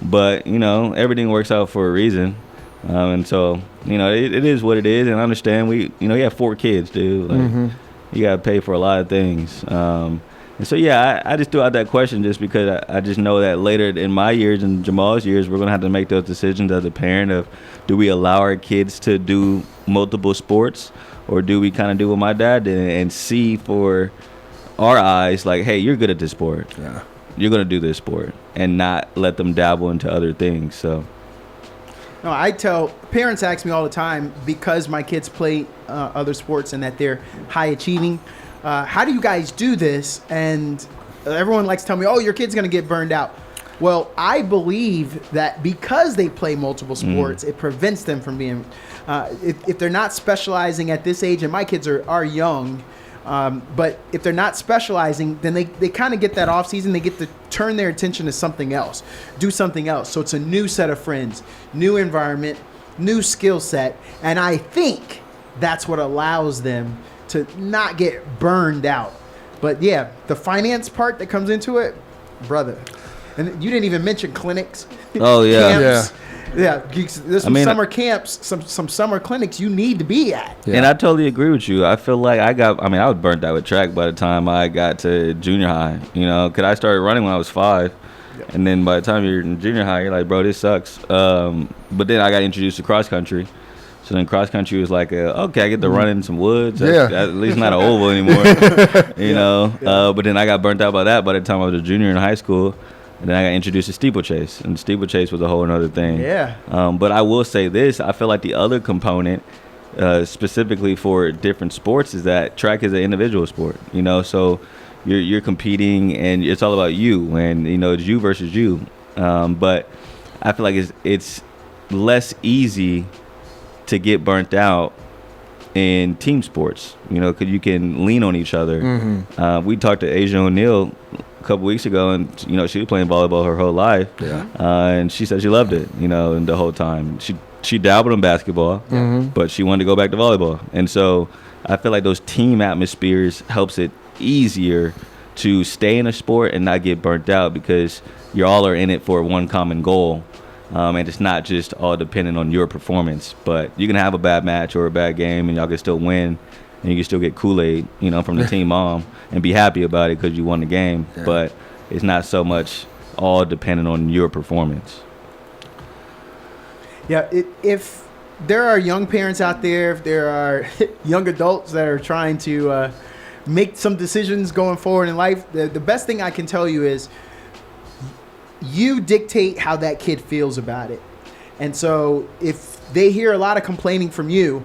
But, everything works out for a reason. And so, it is what it is. And I understand you have 4 kids, dude. Like, you got to pay for a lot of things. And so, yeah, I just threw out that question just because I just know that later in my years and Jamal's years, we're going to have to make those decisions as a parent of, do we allow our kids to do multiple sports, or do we kind of do what my dad did and see for our eyes, like, hey, you're good at this sport. Yeah. You're going to do this sport, and not let them dabble into other things. So. No, I tell parents ask me all the time, because my kids play other sports and that they're high achieving, how do you guys do this? And everyone likes to tell me, oh, your kid's going to get burned out. Well, I believe that because they play multiple sports, it prevents them from being, if they're not specializing at this age, and my kids are young, but if they're not specializing, then they kind of get that off season. They get to turn their attention to something else, do something else. So it's a new set of friends, new environment, new skill set. And I think that's what allows them to not get burned out. But yeah, the finance part that comes into it, brother. And you didn't even mention clinics. Oh, yeah. Camps. Yeah, there's some summer camps, some summer clinics you need to be at. Yeah. And I totally agree with you. I feel like I was burnt out with track by the time I got to junior high. Because I started running when I was 5. And then by the time you're in junior high, you're like, bro, this sucks. But then I got introduced to cross country, So then cross country was like, okay, I get to run in some woods. Yeah. At least not an oval anymore, you know. But then I got burnt out by that by the time I was a junior in high school. And then I got introduced to steeplechase, and steeplechase was a whole other thing. Yeah. But I will say this: I feel like the other component, specifically for different sports, is that track is an individual sport. You know, so you're competing, and it's all about you, and you know it's you versus you. But I feel like it's less easy to get burnt out in team sports, you know, because you can lean on each other. Mm-hmm. We talked to Asia O'Neal a couple weeks ago, and you know she was playing volleyball her whole life, and she said she loved it, you know, and the whole time she dabbled in basketball, but she wanted to go back to volleyball, and so I feel like those team atmospheres helps it easier to stay in a sport and not get burnt out because you all are in it for one common goal. And it's not just all dependent on your performance, but you can have a bad match or a bad game and y'all can still win, and you can still get Kool-Aid, you know, from the team mom and be happy about it because you won the game. Yeah. But it's not so much all dependent on your performance. Yeah, if there are young parents out there, if there are young adults that are trying to make some decisions going forward in life, the best thing I can tell you is you dictate how that kid feels about it. And so if they hear a lot of complaining from you,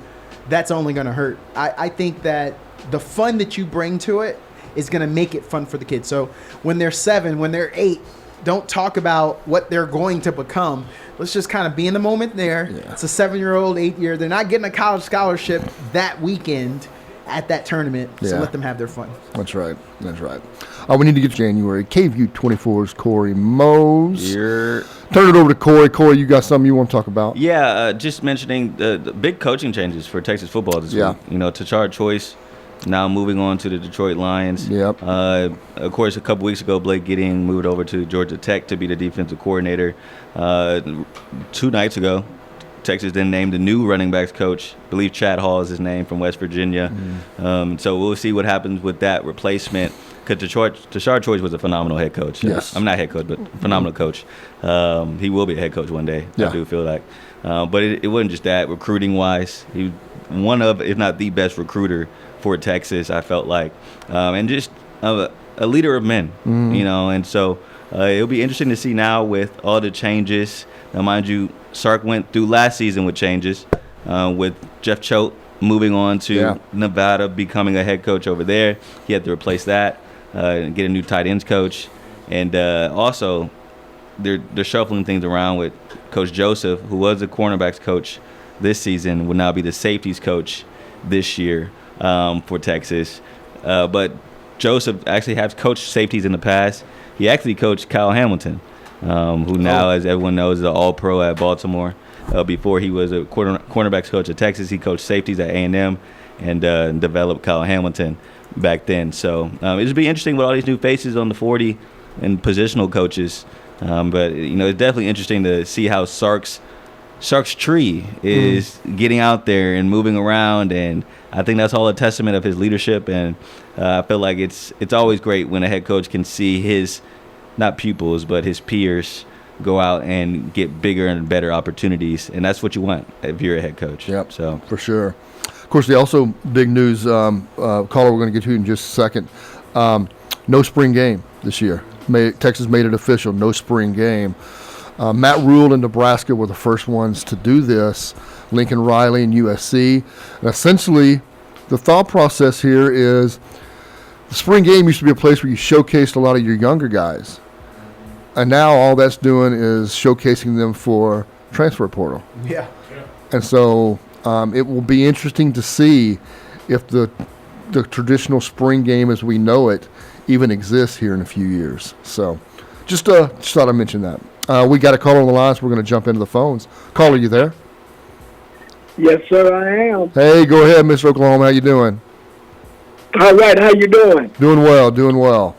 that's only going to hurt. I think that the fun that you bring to it is going to make it fun for the kids. So when they're 7, when they're 8, don't talk about what they're going to become. Let's just kind of be in the moment there. Yeah. It's a 7-year-old, 8-year. They're not getting a college scholarship that weekend at that tournament, so let them have their fun. That's right. That's right. We need to get to January. KVU 24's Corey Mose. Turn it over to Corey. Corey, you got something you want to talk about? Yeah, just mentioning the big coaching changes for Texas football this week. You know, Tashard Choice now moving on to the Detroit Lions. Yep. Of course, a couple weeks ago, Blake Gidding moved over to Georgia Tech to be the defensive coordinator. 2 nights ago, Texas then named a new running backs coach. I believe Chad Hall is his name, from West Virginia. So we'll see what happens with that replacement. Because Tashard Choice was a phenomenal head coach. Yes. I'm not head coach, but phenomenal coach. He will be a head coach one day, I do feel like. But it wasn't just that. Recruiting-wise, he was one of, if not the best recruiter for Texas, I felt like. And just a leader of men, you know. And so it'll be interesting to see now with all the changes. Now, mind you, Sark went through last season with changes, with Jeff Choate moving on to Nevada, becoming a head coach over there. He had to replace that, get a new tight ends coach. And also, they're shuffling things around with Coach Joseph, who was the cornerbacks coach this season, will now be the safeties coach this year for Texas. But Joseph actually has coached safeties in the past. He actually coached Kyle Hamilton, who now, as everyone knows, is an all-pro at Baltimore. Before he was a cornerbacks coach at Texas, he coached safeties at A&M and developed Kyle Hamilton back then. So it'll be interesting with all these new faces on the 40 and positional coaches. But, you know, it's definitely interesting to see how Sark's tree is getting out there and moving around, and I think that's all a testament of his leadership. And I feel like it's always great when a head coach can see his, not pupils, but his peers go out and get bigger and better opportunities, and that's what you want if you're a head coach. Yep, so for sure. Of course, the also big news, caller we're going to get to in just a second, no spring game this year. Texas made it official, no spring game. Matt Rule and Nebraska were the first ones to do this, Lincoln Riley and USC. And essentially, the thought process here is the spring game used to be a place where you showcased a lot of your younger guys. And now all that's doing is showcasing them for transfer portal. Yeah. And so it will be interesting to see if the traditional spring game as we know it even exists here in a few years. So just thought I'd mention that. We got a caller on the line, so we're going to jump into the phones. Caller, you there? Yes, sir, I am. Hey, go ahead, Mr. Oklahoma. How you doing? All right, how you doing? Doing well, doing well.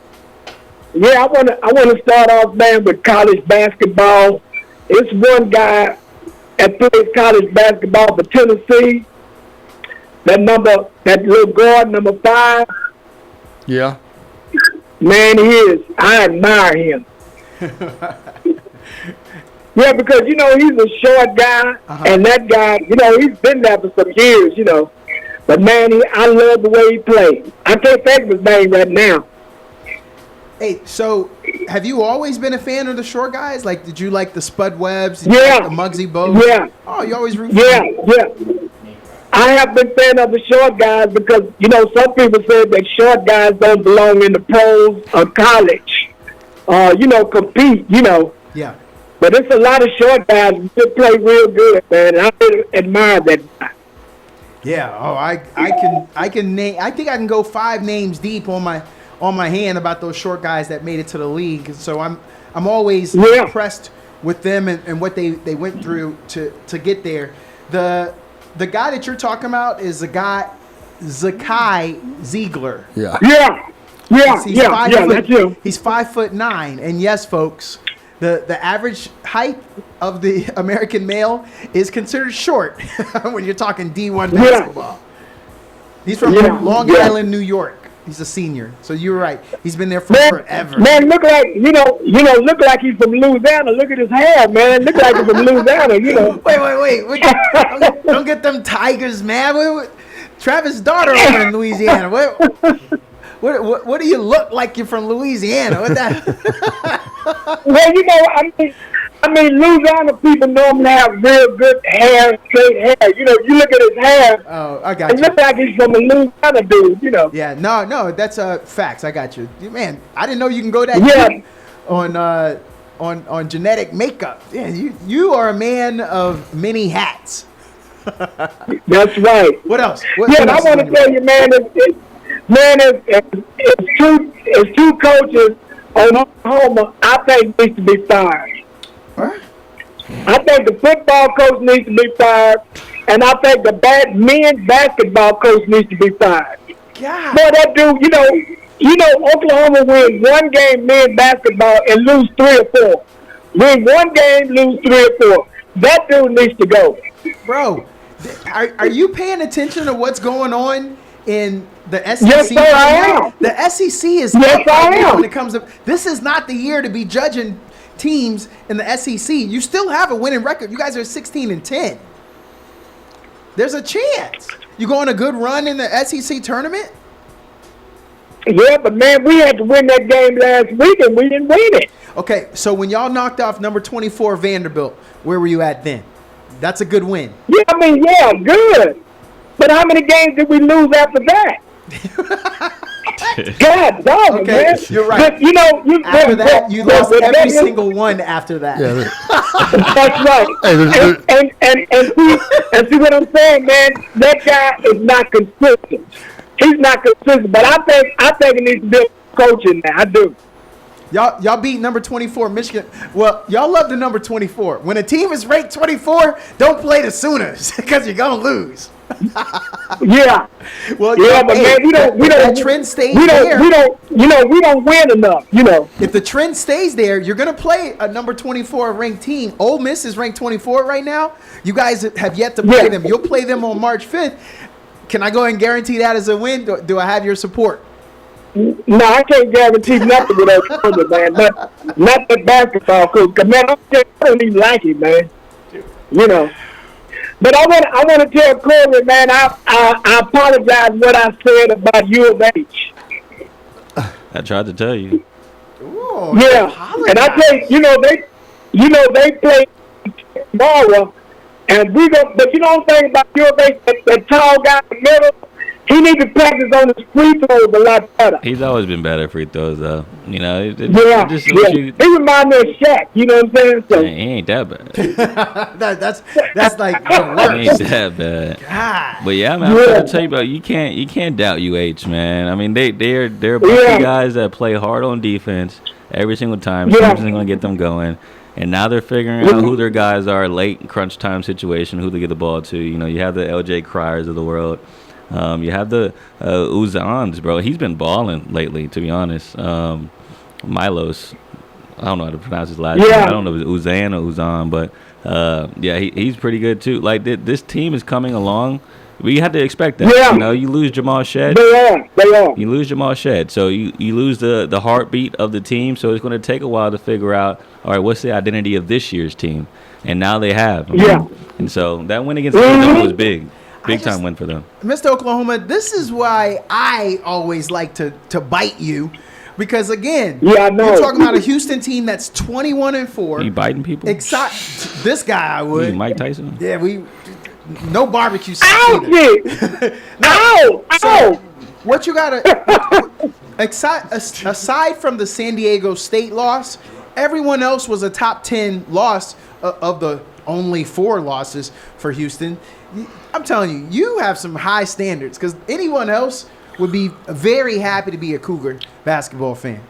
Yeah, I want to start off, man, with college basketball. It's one guy that plays college basketball for Tennessee. That little guard, number 5. Yeah. Man, I admire him. Yeah, because he's a short guy, and that guy, he's been there for some years, But man, I love the way he plays. I can't think of his name right now. Hey, so have you always been a fan of the short guys? Like, did you like the Spud Webbs? Did you Yeah. like the Muggsy Bogues? Yeah. Oh, you always root for Yeah, them? yeah. I have been fan of the short guys because some people said that short guys don't belong in the pros or college, compete, Yeah. But it's a lot of short guys that play real good, man. And I really admire that guy. Yeah. Oh, I can name. I think I can go 5 names deep on my hand about those short guys that made it to the league. So I'm always impressed with them and what they went through to get there. The guy that you're talking about is the guy Zakai Ziegler. Yeah. He's That's him. He's 5'9", and yes, folks, the average height of the American male is considered short when you're talking D1 basketball. He's from Long Island, New York. He's a senior, so you're right. He's been there for forever. Man, look like look like he's from Louisiana. Look at his hair, man. Look like he's from Louisiana. Wait! Don't get them Tigers, man. Travis' daughter over in Louisiana. What do you look like? You're from Louisiana? What that? Well, I mean, Louisiana people normally have real good hair, straight hair. You look at his hair. Oh, I got It you. looks like he's from a Louisiana dude. Yeah, no, that's facts. I got you, man. I didn't know you can go that deep on genetic makeup. Yeah, you are a man of many hats. That's right. What else? And I want to tell you, man, it's two coaches on Oklahoma I think needs to be fired. What? I think the football coach needs to be fired, and I think the men's basketball coach needs to be fired. God. Boy, that dude, Oklahoma wins one game men's basketball and lose 3 or 4. Win one game, lose 3 or 4. That dude needs to go. Bro, are you paying attention to what's going on in the SEC? Yes, sir, I am. The SEC is Yes, up I right now am. when it comes to this is not the year to be judging teams in the SEC. You still have a winning record. You guys are 16-10. There's a chance. You go on a good run in the SEC tournament? Yeah, but man, we had to win that game last week and we didn't win it. Okay, so when y'all knocked off number 24 Vanderbilt, where were you at then? That's a good win. Yeah, good. But how many games did we lose after that? God dog, Okay, man. you're right. But, After that, you lost every single one after that. Yeah. That's right. And see what I'm saying, man? That guy is not consistent. He's not consistent. But I think he needs to be coaching now. I do. Y'all beat number 24 Michigan. Well, y'all love the number 24. When a team is ranked 24, don't play the Sooners because you're gonna lose. Yeah. Well, But man, we don't. That trend stays we there. We don't win enough. If the trend stays there, you're gonna play a number 24 ranked team. Ole Miss is ranked 24 right now. You guys have yet to play them. You'll play them on March 5th. Can I go and guarantee that as a win? Do I have your support? No, I can't guarantee nothing with that further, man. Not that basketball coach. Cause man, I don't even like it, man. But I want to tell Corey, man. I apologize what I said about U of H. I tried to tell you. Ooh, And I tell you, they play tomorrow, and we go. But you know what I'm saying about U of H? That tall guy in the middle. He needs to practice on his free throws a lot better. He's always been better at free throws, though. He reminds me of Shaq. You know what I'm saying? So, he ain't that bad. that's like the He worst. ain't that bad. God. But yeah, man, I'm gonna tell you about you can't doubt UH, man. I mean they're a bunch of guys that play hard on defense every single time. Something's gonna get them going. And now they're figuring out who their guys are late in crunch time situation, who to get the ball to. You have the LJ Cryers of the world. You have the Uzans, bro. He's been balling lately, to be honest. Milos, I don't know how to pronounce his last name. I don't know if it's Uzan or Uzan, but he's pretty good too. Like this team is coming along We had to expect that. Yeah. You know, you lose Jamal Shed. They are. You lose Jamal Shed. So you lose the heartbeat of the team. So it's going to take a while to figure out, all right, what's the identity of this year's team? And now they have. Yeah. And so that win against Arizona was big. Big time win for them. Mr. Oklahoma, this is why I always like to bite you. Because again, I know. you're talking about a Houston team that's 21-4. You biting people? This guy I would. You Mike Tyson? Yeah, no barbecue sauce. Ow, either. shit. Ow! Ow! What you gotta aside from the San Diego State loss, everyone else was a top 10 loss of the only 4 losses for Houston. I'm telling you, you have some high standards because anyone else would be very happy to be a Cougar basketball fan.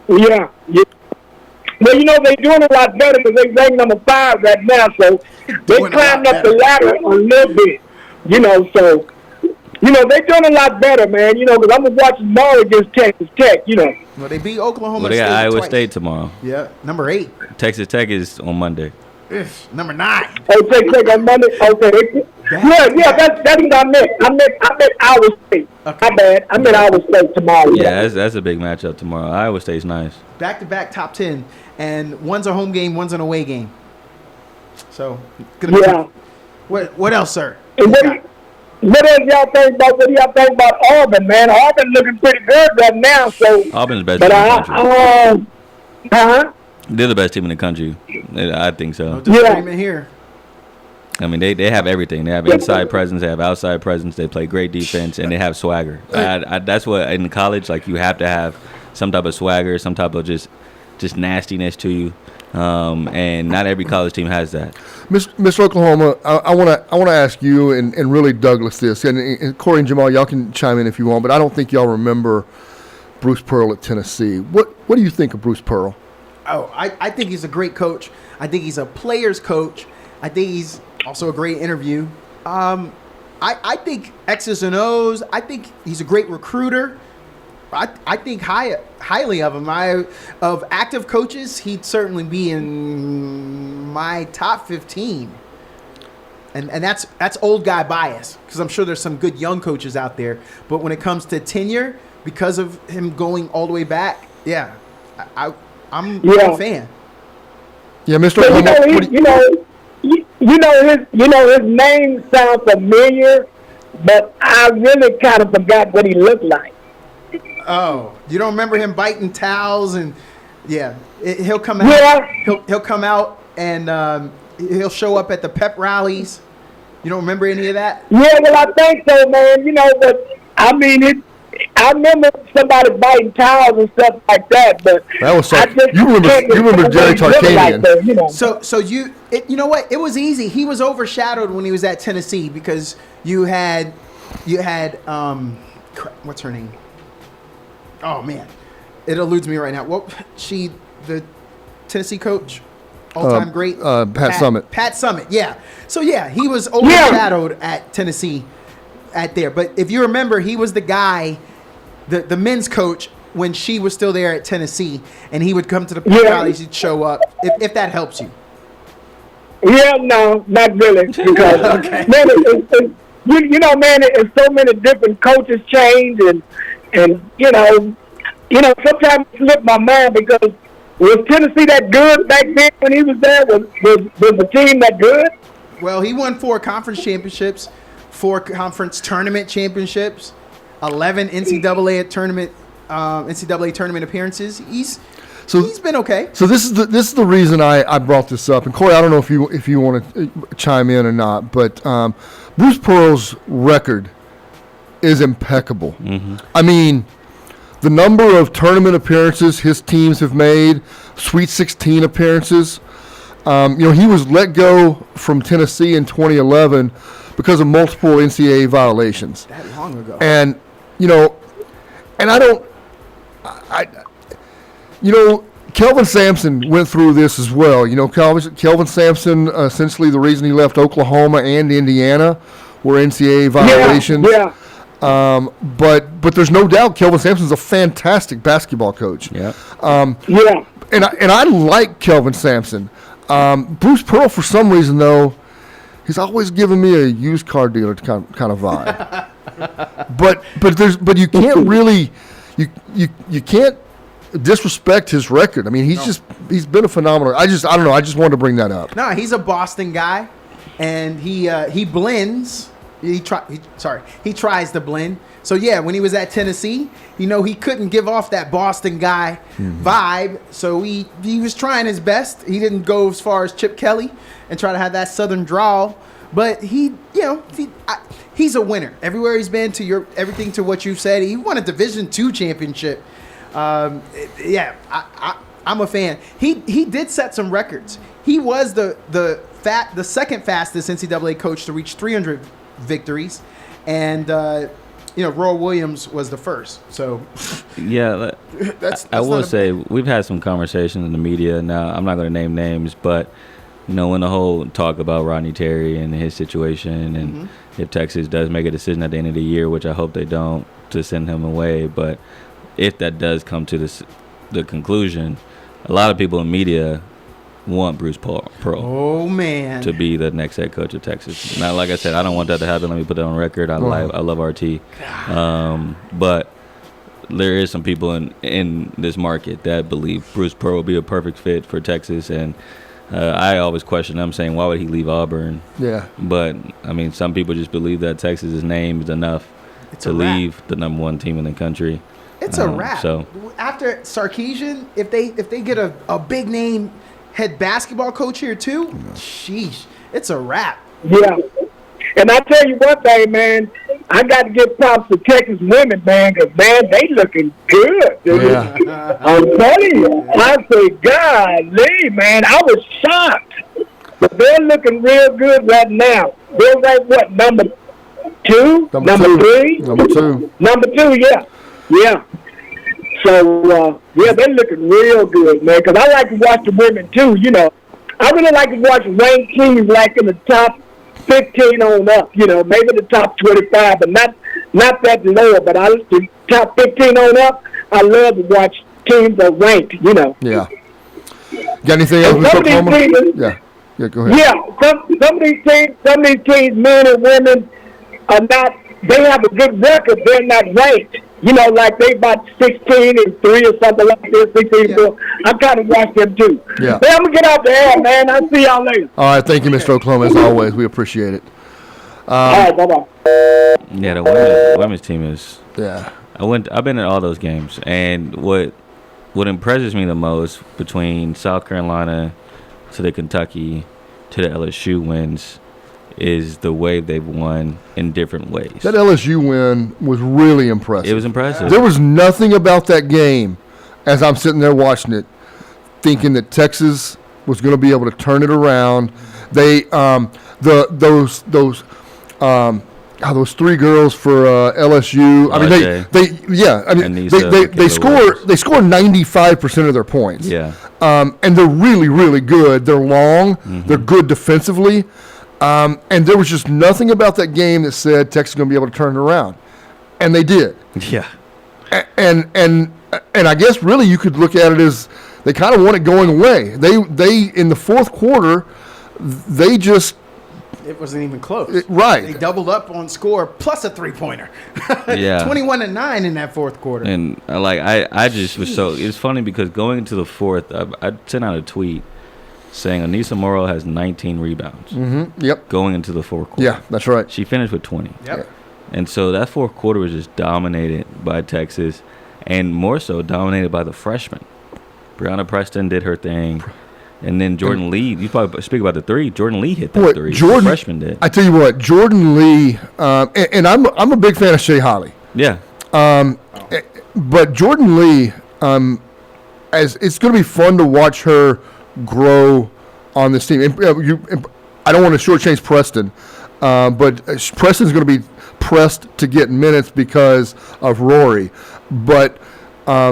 Yeah. Well, you know, they're doing a lot better because they're ranked number 5 right now, so they climbed up the ladder a little bit. You know, so, you know, they're doing a lot better, man, you know, because I'm going to watch tomorrow against Texas Tech, you know. Well, they beat Oklahoma Well, they State got Iowa twice. State tomorrow. Yeah, number 8. Texas Tech is on Monday. Number 9. Oh, Texas Tech on Monday? Okay. Yeah, that's what I meant. I meant Iowa State. Okay. My bad. I meant Iowa State tomorrow. Yeah, that's a big matchup tomorrow. Iowa State's nice. Back-to-back top 10, and one's a home game, one's an away game. So, gonna be What else, sir? And what else y'all think about? What do y'all think about Auburn, man? Auburn looking pretty good right now. So Auburn's the best team in the country. They're the best team in the country. I think so. No disagreement here. I mean, they have everything. They have inside presence. They have outside presence. They play great defense, and they have swagger. That's what in college, like, you have to have some type of swagger, some type of just nastiness to you. And not every college team has that. Mr. Oklahoma, I want to ask you and really Douglas this, and Corey and Jamal, y'all can chime in if you want, but I don't think y'all remember Bruce Pearl at Tennessee. What do you think of Bruce Pearl? Oh, I think he's a great coach. I think he's a player's coach. I think he's also a great interview. I think X's and O's. I think he's a great recruiter. I think highly of him. Of active coaches, he'd certainly be in my top 15. And that's old guy bias because I'm sure there's some good young coaches out there. But when it comes to tenure, because of him going all the way back, yeah, I'm a fan. Yeah, Mr. But Oklahoma. His name sounds familiar, but I really kind of forgot what he looked like. Oh, you don't remember him biting towels and he'll come out. Yeah. He'll come out and he'll show up at the pep rallies. You don't remember any of that? Yeah, well, I think so, man. You know, but I mean, I remember somebody biting towels and stuff like that. But That was you remember Jerry Tarkanian. Like, you know. So you know what? It was easy. He was overshadowed when he was at Tennessee because you had what's her name? Oh man, it eludes me right now. The Tennessee coach, all-time great, Pat Summitt. Pat Summitt, yeah. So yeah, he was overshadowed at Tennessee, at there. But if you remember, he was the guy, the men's coach when she was still there at Tennessee, and he would come to the rallies. He'd show up. If that helps you. Yeah, no, not really. Because man, you know, man, it's so many different coaches change, and you know, sometimes it slipped my mind because was Tennessee that good back then when he was there? Was the team that good? Well, he won 4 conference championships, 4 conference tournament championships, 11 NCAA tournament appearances. He's been okay. So this is the reason I brought this up. And Corey, I don't know if you want to chime in or not, but Bruce Pearl's record is impeccable. Mm-hmm. I mean, the number of tournament appearances his teams have made, Sweet 16 appearances. He was let go from Tennessee in 2011 because of multiple NCAA violations. That long ago. And Kelvin Sampson went through this as well. Kelvin Sampson, essentially the reason he left Oklahoma and Indiana were NCAA violations. Yeah. But there's no doubt Kelvin Sampson's a fantastic basketball coach. Yeah. And I like Kelvin Sampson. Bruce Pearl, for some reason though, He's always giving me a used car dealer kind of vibe. but you can't really you can't disrespect his record. I mean, he's been a phenomenal. I don't know. I just wanted to bring that up. No, he's a Boston guy, and he blends. He tries to blend. So yeah, when he was at Tennessee, he couldn't give off that Boston guy vibe. So he was trying his best. He didn't go as far as Chip Kelly and try to have that Southern drawl, but he's a winner everywhere he's been. Everything to what you've said, he won a Division II championship. I'm a fan. He did set some records. He was the second fastest NCAA coach to reach 300 victories, and Roy Williams was the first. So yeah, that's I will say we've had some conversations in the media. Now I'm not going to name names, but when the whole talk about Rodney Terry and his situation, and if Texas does make a decision at the end of the year, which I hope they don't, to send him away, but if that does come to the conclusion, a lot of people in media want Bruce Pearl to be the next head coach of Texas. Now, like I said, I don't want that to happen. Let me put that on record. I love RT. But there is some people in this market that believe Bruce Pearl will be a perfect fit for Texas, and I always question them, saying, why would he leave Auburn? Yeah. But, I mean, some people just believe that Texas's name is enough to leave the number one team in the country. It's a wrap. So after Sarkisian, if they get a big name head basketball coach here too, sheesh, it's a wrap. Yeah. And I tell you one thing, man, I got to give props to Texas women, man, because, man, they looking good, dude. Yeah. I'm telling you. I say, golly, man, I was shocked. But they're looking real good right now. They're like, what, number two? Number three? Number two. Number two, yeah. Yeah. So, they're looking real good, man, because I like to watch the women, too, I really like to watch ranked teams like in the top 15 on up, maybe the top 25, but not that lower, but the top 15 on up, I love to watch teams that are ranked, Yeah. Got anything else, Mr. Oklahoma? Yeah, go ahead. Yeah, some of these teams, men and women, are not, they have a good record, they're not ranked. Like they about 16-3 or something like this, 16-4. I kind of watch them too. Yeah. Hey, I'm going to get out the air, man. I'll see y'all later. All right, thank you, Mr. Oklahoma, as always. We appreciate it. All right, bye-bye. Yeah, the women's team is. Yeah. I've been at all those games, and what impresses me the most between South Carolina to the Kentucky to the LSU wins is the way they've won in different ways. That LSU win was really impressive. It was impressive. There was nothing about that game, as I'm sitting there watching it, thinking that Texas was going to be able to turn it around. They those three girls for LSU. I mean, they score 95% of their points. Yeah. And they're really, really good. They're long. Mm-hmm. They're good defensively. And there was just nothing about that game that said Texas is going to be able to turn it around, and they did. Yeah. And I guess really you could look at it as they kind of want it going away. They in the fourth quarter, they just. It wasn't even close. Right. They doubled up on score plus a 3-pointer. Yeah. 21-9 in that fourth quarter. And I just was so. It's funny because going into the fourth, I sent out a tweet saying Anissa Morrow has 19 rebounds. Mm-hmm. Yep. Going into the fourth quarter. Yeah, that's right. She finished with 20. Yep. And so that fourth quarter was just dominated by Texas, and more so dominated by the freshmen. Brianna Preston did her thing, and then Jordan Lee. You probably speak about the three. Jordan Lee hit that three. The freshman did. I tell you what, Jordan Lee, and I'm a big fan of Shea Holly. Yeah. But Jordan Lee, as it's going to be fun to watch her grow on this team. I don't want to shortchange Preston, but Preston's going to be pressed to get minutes because of Rory. But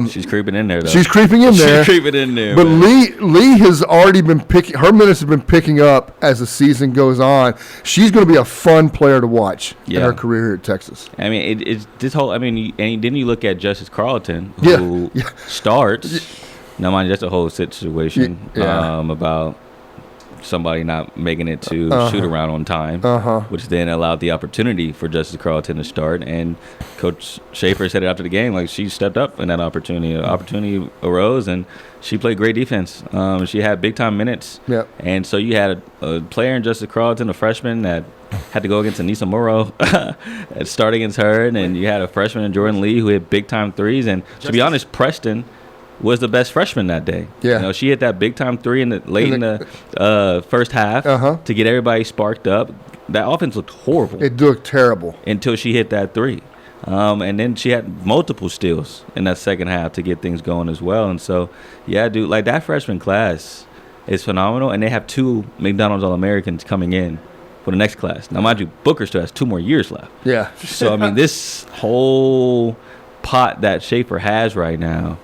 she's creeping in there, though. She's creeping in there. She's creeping in there. But Lee has already been picking. Her minutes have been picking up as the season goes on. She's going to be a fun player to watch in her career here at Texas. I mean, it's this whole. I mean, and then you look at Justice Carlton, who starts. Now, mind you, that's a whole situation about somebody not making it to shoot around on time, which then allowed the opportunity for Justice Carlton to start. And Coach Schaefer said it after the game, like she stepped up in that opportunity. Opportunity arose, and she played great defense. She had big time minutes. Yep. And so you had a player in Justice Carlton, a freshman that had to go against Anissa Morrow and start against her, and then you had a freshman in Jordan Lee who hit big time threes. And to be honest, Preston was the best freshman that day. Yeah. You know, she hit that big time three in the first half to get everybody sparked up. That offense looked horrible. It looked terrible until she hit that three. And then she had multiple steals in that second half to get things going as well. And so, yeah, dude, like that freshman class is phenomenal. And they have 2 McDonald's All-Americans coming in for the next class. Now, mind you, Booker still has 2 more years left. Yeah. So, I mean, this whole pot that Schaefer has right now,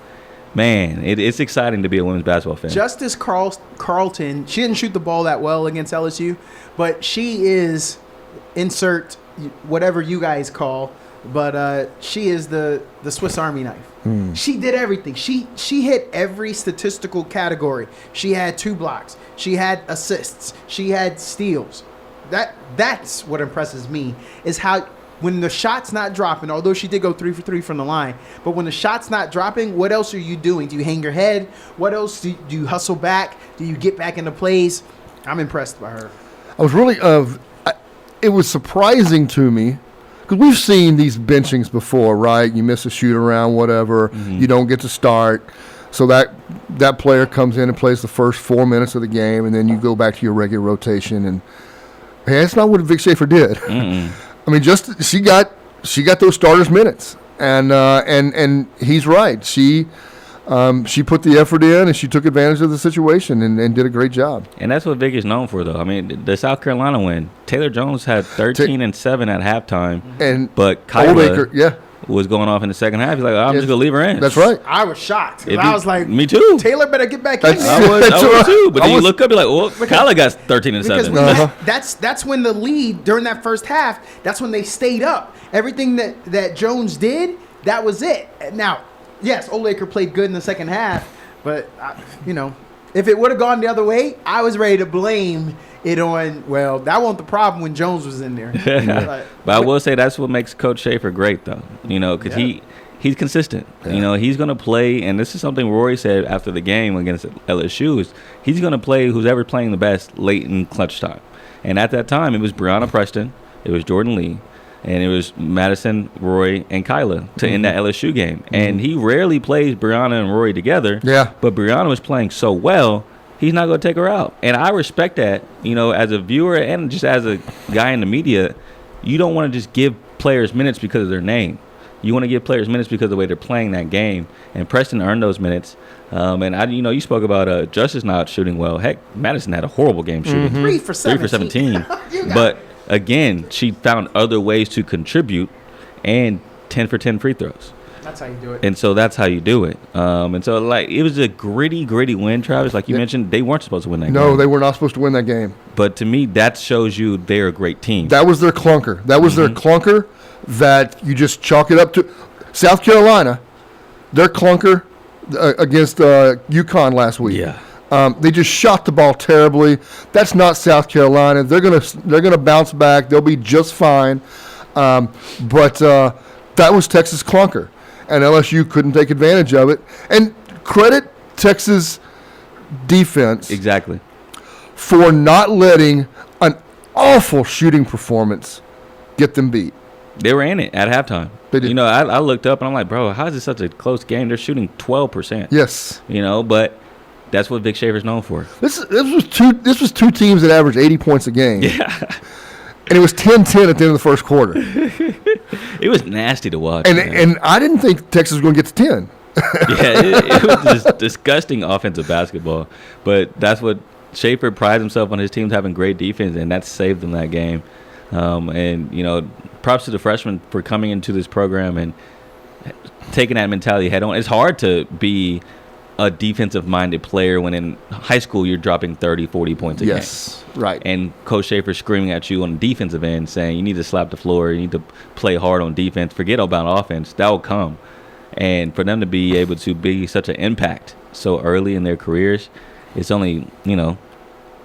man, it's exciting to be a women's basketball fan. Justice Carlton, she didn't shoot the ball that well against LSU, but she is, insert whatever you guys call, but she is the Swiss Army knife. She did everything. She hit every statistical category. She had 2 blocks. She had assists. She had steals. That's what impresses me, is how when the shot's not dropping, although she did go 3 for 3 from the line, but when the shot's not dropping, what else are you doing? Do you hang your head? What else? Do you hustle back? Do you get back into plays? I'm impressed by her. I was really, it was surprising to me, because we've seen these benchings before, right? You miss a shoot around, whatever. You don't get to start. So that player comes in and plays the first 4 minutes of the game, and then you go back to your regular rotation. And hey, that's not what Vic Schaefer did. I mean, just she got those starters minutes, and he's right. She put the effort in, and she took advantage of the situation and did a great job. And that's what Vic is known for, though. I mean, the South Carolina win, Taylor Jones had 13 and 7 at halftime, but Kyla was going off in the second half. He's like, I'm just gonna leave her in. That's right. I was shocked. I was like, me too. Taylor better get back in there. I was too. But then you look up, you're like, well, Kyla got 13 and 7. That's when the lead during that first half. That's when they stayed up. Everything that Jones did, that was it. Now, yes, Olaker played good in the second half, but if it would have gone the other way, I was ready to blame it on, well, that wasn't the problem when Jones was in there. But I will say that's what makes Coach Schaefer great, though. Because he's consistent. He's going to play, and this is something Rory said after the game against LSU, is he's going to play who's ever playing the best late in clutch time. And at that time, it was Brianna Preston, it was Jordan Lee, and it was Madison, Roy, and Kyla to end that LSU game. And he rarely plays Brianna and Roy together. Yeah. But Brianna was playing so well, he's not going to take her out. And I respect that, as a viewer and just as a guy in the media. You don't want to just give players minutes because of their name. You want to give players minutes because of the way they're playing that game. And Preston earned those minutes. And you spoke about Justice not shooting well. Heck, Madison had a horrible game shooting. 3 for 17. But again, she found other ways to contribute, and 10 for 10 free throws. That's how you do it. And so that's how you do it. And so, it was a gritty win, Travis. Like you mentioned, they weren't supposed to win that game. No, they were not supposed to win that game. But to me, that shows you they're a great team. That was their clunker. That was their clunker that you just chalk it up to. South Carolina, their clunker against UConn last week. Yeah. They just shot the ball terribly. That's not South Carolina. They're gonna bounce back. They'll be just fine. But that was Texas clunker, and LSU couldn't take advantage of it. And credit Texas defense Exactly. for not letting an awful shooting performance get them beat. They were in it at halftime. They did. I looked up and I'm like, bro, how is this such a close game? They're shooting 12%. Yes. But that's what Vic Schaefer's known for. This was two teams that averaged 80 points a game. Yeah. And it was 10-10 at the end of the first quarter. It was nasty to watch. And I didn't think Texas was going to get to 10. It was just disgusting offensive basketball. But that's what Schaefer prides himself on, his teams having great defense, and that saved them that game. Props to the freshmen for coming into this program and taking that mentality head on. It's hard to be a defensive-minded player when in high school you're dropping 30, 40 points a game. Yes, right. And Coach Schaefer screaming at you on the defensive end saying you need to slap the floor, you need to play hard on defense, forget about offense. That will come. And for them to be able to be such an impact so early in their careers, it's only,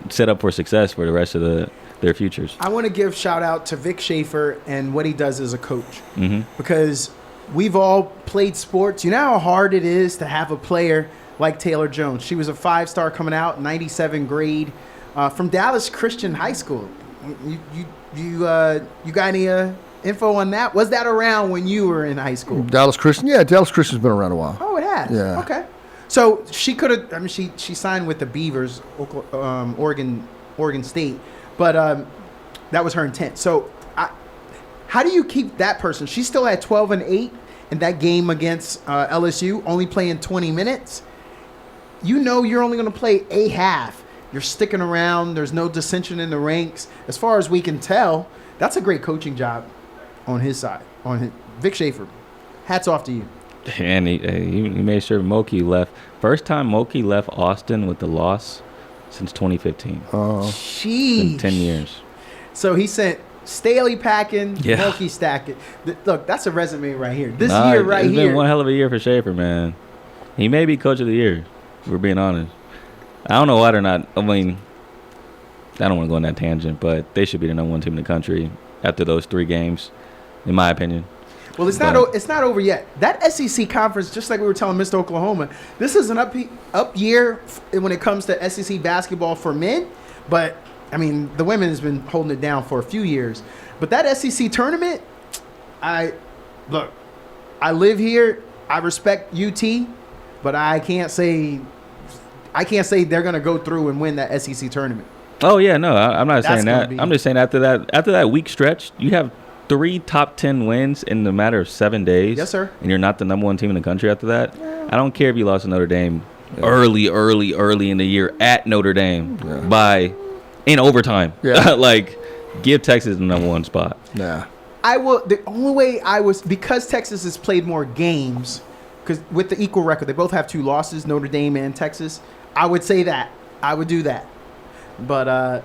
set up for success for the rest of their futures. I want to give shout out to Vic Schaefer and what he does as a coach, Mm-hmm. because we've all played sports. You know how hard it is to have a player like Taylor Jones. She was a 5-star coming out, 97 grade, from Dallas Christian High School. You got any info on that? Was that around when you were in high school? Dallas Christian? Yeah, Dallas Christian's been around a while. Oh, it has. Yeah. Okay. So she could have. I mean, she signed with the Beavers, Oregon State, but that was her intent. So, how do you keep that person? She still had 12-8 in that game against LSU, only playing 20 minutes. You know, you're only going to play a half. You're sticking around. There's no dissension in the ranks. As far as we can tell, that's a great coaching job on his side. Vic Schaefer, hats off to you. And he made sure Moki left. First time Moki left Austin with the loss since 2015. Sheesh. Been 10 years. So he sent Staley packing, Yeah. Mulkey stacking. Look, that's a resume right here. This Nah, year right it's here. been one hell of a year for Schaefer, man. He may be coach of the year, if we're being honest. I don't know why they're not. I mean, I don't want to go on that tangent, but they should be the number one team in the country after those 3 games, in my opinion. Well, it's not over yet. That SEC conference, just like we were telling Mr. Oklahoma, this is an up year when it comes to SEC basketball for men. But I mean, the women has been holding it down for a few years. But that SEC tournament, I live here. I respect UT, but I can't say they're gonna go through and win that SEC tournament. Oh yeah, no, I'm not saying gonna that. be- I'm just saying after that week stretch, you have 3 top 10 wins in the matter of 7 days. Yes, sir. And you're not the number one team in the country after that. I don't care if you lost to Notre Dame early in the year at Notre Dame in overtime. Yeah. Like, give Texas the number 1 spot. Nah. I will. The only way because Texas has played more games, because with the equal record, they both have 2 losses, Notre Dame and Texas. I would say that. I would do that. But I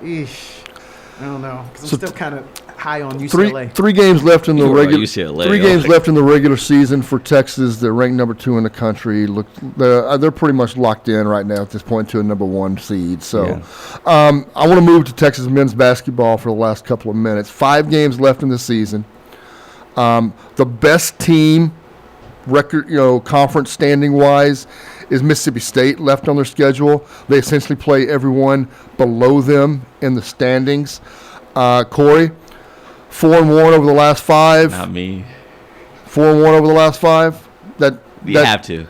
don't know, because I'm still kind of high on UCLA. Three games left in the You are regular. UCLA, 3 games like- left in the regular season for Texas. They're ranked number 2 in the country. Look, they're pretty much locked in right now at this point to a number 1 seed. So, I want to move to Texas men's basketball for the last couple of minutes. 5 games left in the season. The best team record, conference standing wise, is Mississippi State left on their schedule. They essentially play everyone below them in the standings. Corey, 4-1 over the last 5. Not me. 4-1 over the last 5. You have to.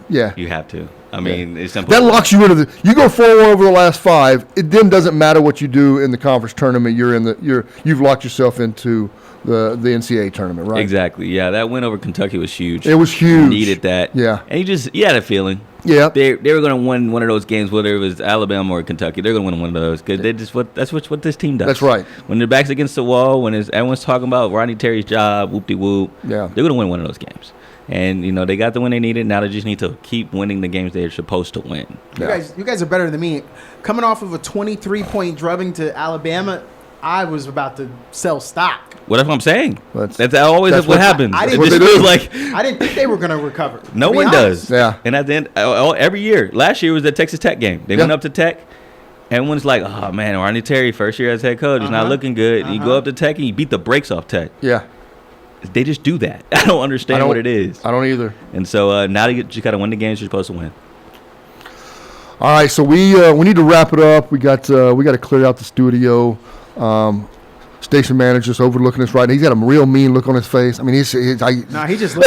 Yeah. You have to. I mean, it's simple. That locks you into you go 4-1 over the last 5. It then doesn't matter what you do in the conference tournament. You've locked yourself into the NCAA tournament, right? Exactly. Yeah, that win over Kentucky was huge. It was huge. You needed that. Yeah. And you had a feeling. Yeah. They were going to win one of those games, whether it was Alabama or Kentucky. They're going to win one of those because that's what this team does. That's right. When their back's against the wall, when everyone's talking about Rodney Terry's job, whoop-de-whoop, Yeah. they're going to win one of those games. And, they got the win they needed. Now they just need to keep winning the games they're supposed to win. You guys are better than me. Coming off of a 23-point drubbing to Alabama, I was about to sell stock. What if I'm saying? That's always that's what what- happens. I It didn't just think- feels like I didn't think they were going to recover. no to be one honest. does. Yeah. And at the end, every year, last year was the Texas Tech game. They went up to Tech. Everyone's like, oh, man, Rodney Terry, first year as head coach, he's not looking good. And you go up to Tech and you beat the brakes off Tech. Yeah. They just do that. I don't understand what it is. I don't either. And so now you just got to win the games you're supposed to win. All right, so we need to wrap it up. We got to clear out the studio. Station manager's overlooking us right now. He's got a real mean look on his face. I mean, He just looks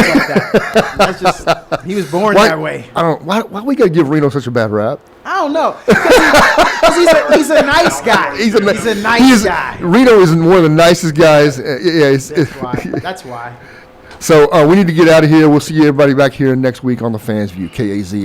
like that. That's just he was born that way. Why we got to give Reno such a bad rap? I don't know. Because he's a nice guy. He's a nice guy. Reno is one of the nicest guys. That's why. So we need to get out of here. We'll see everybody back here next week on the Fans View, KAZ.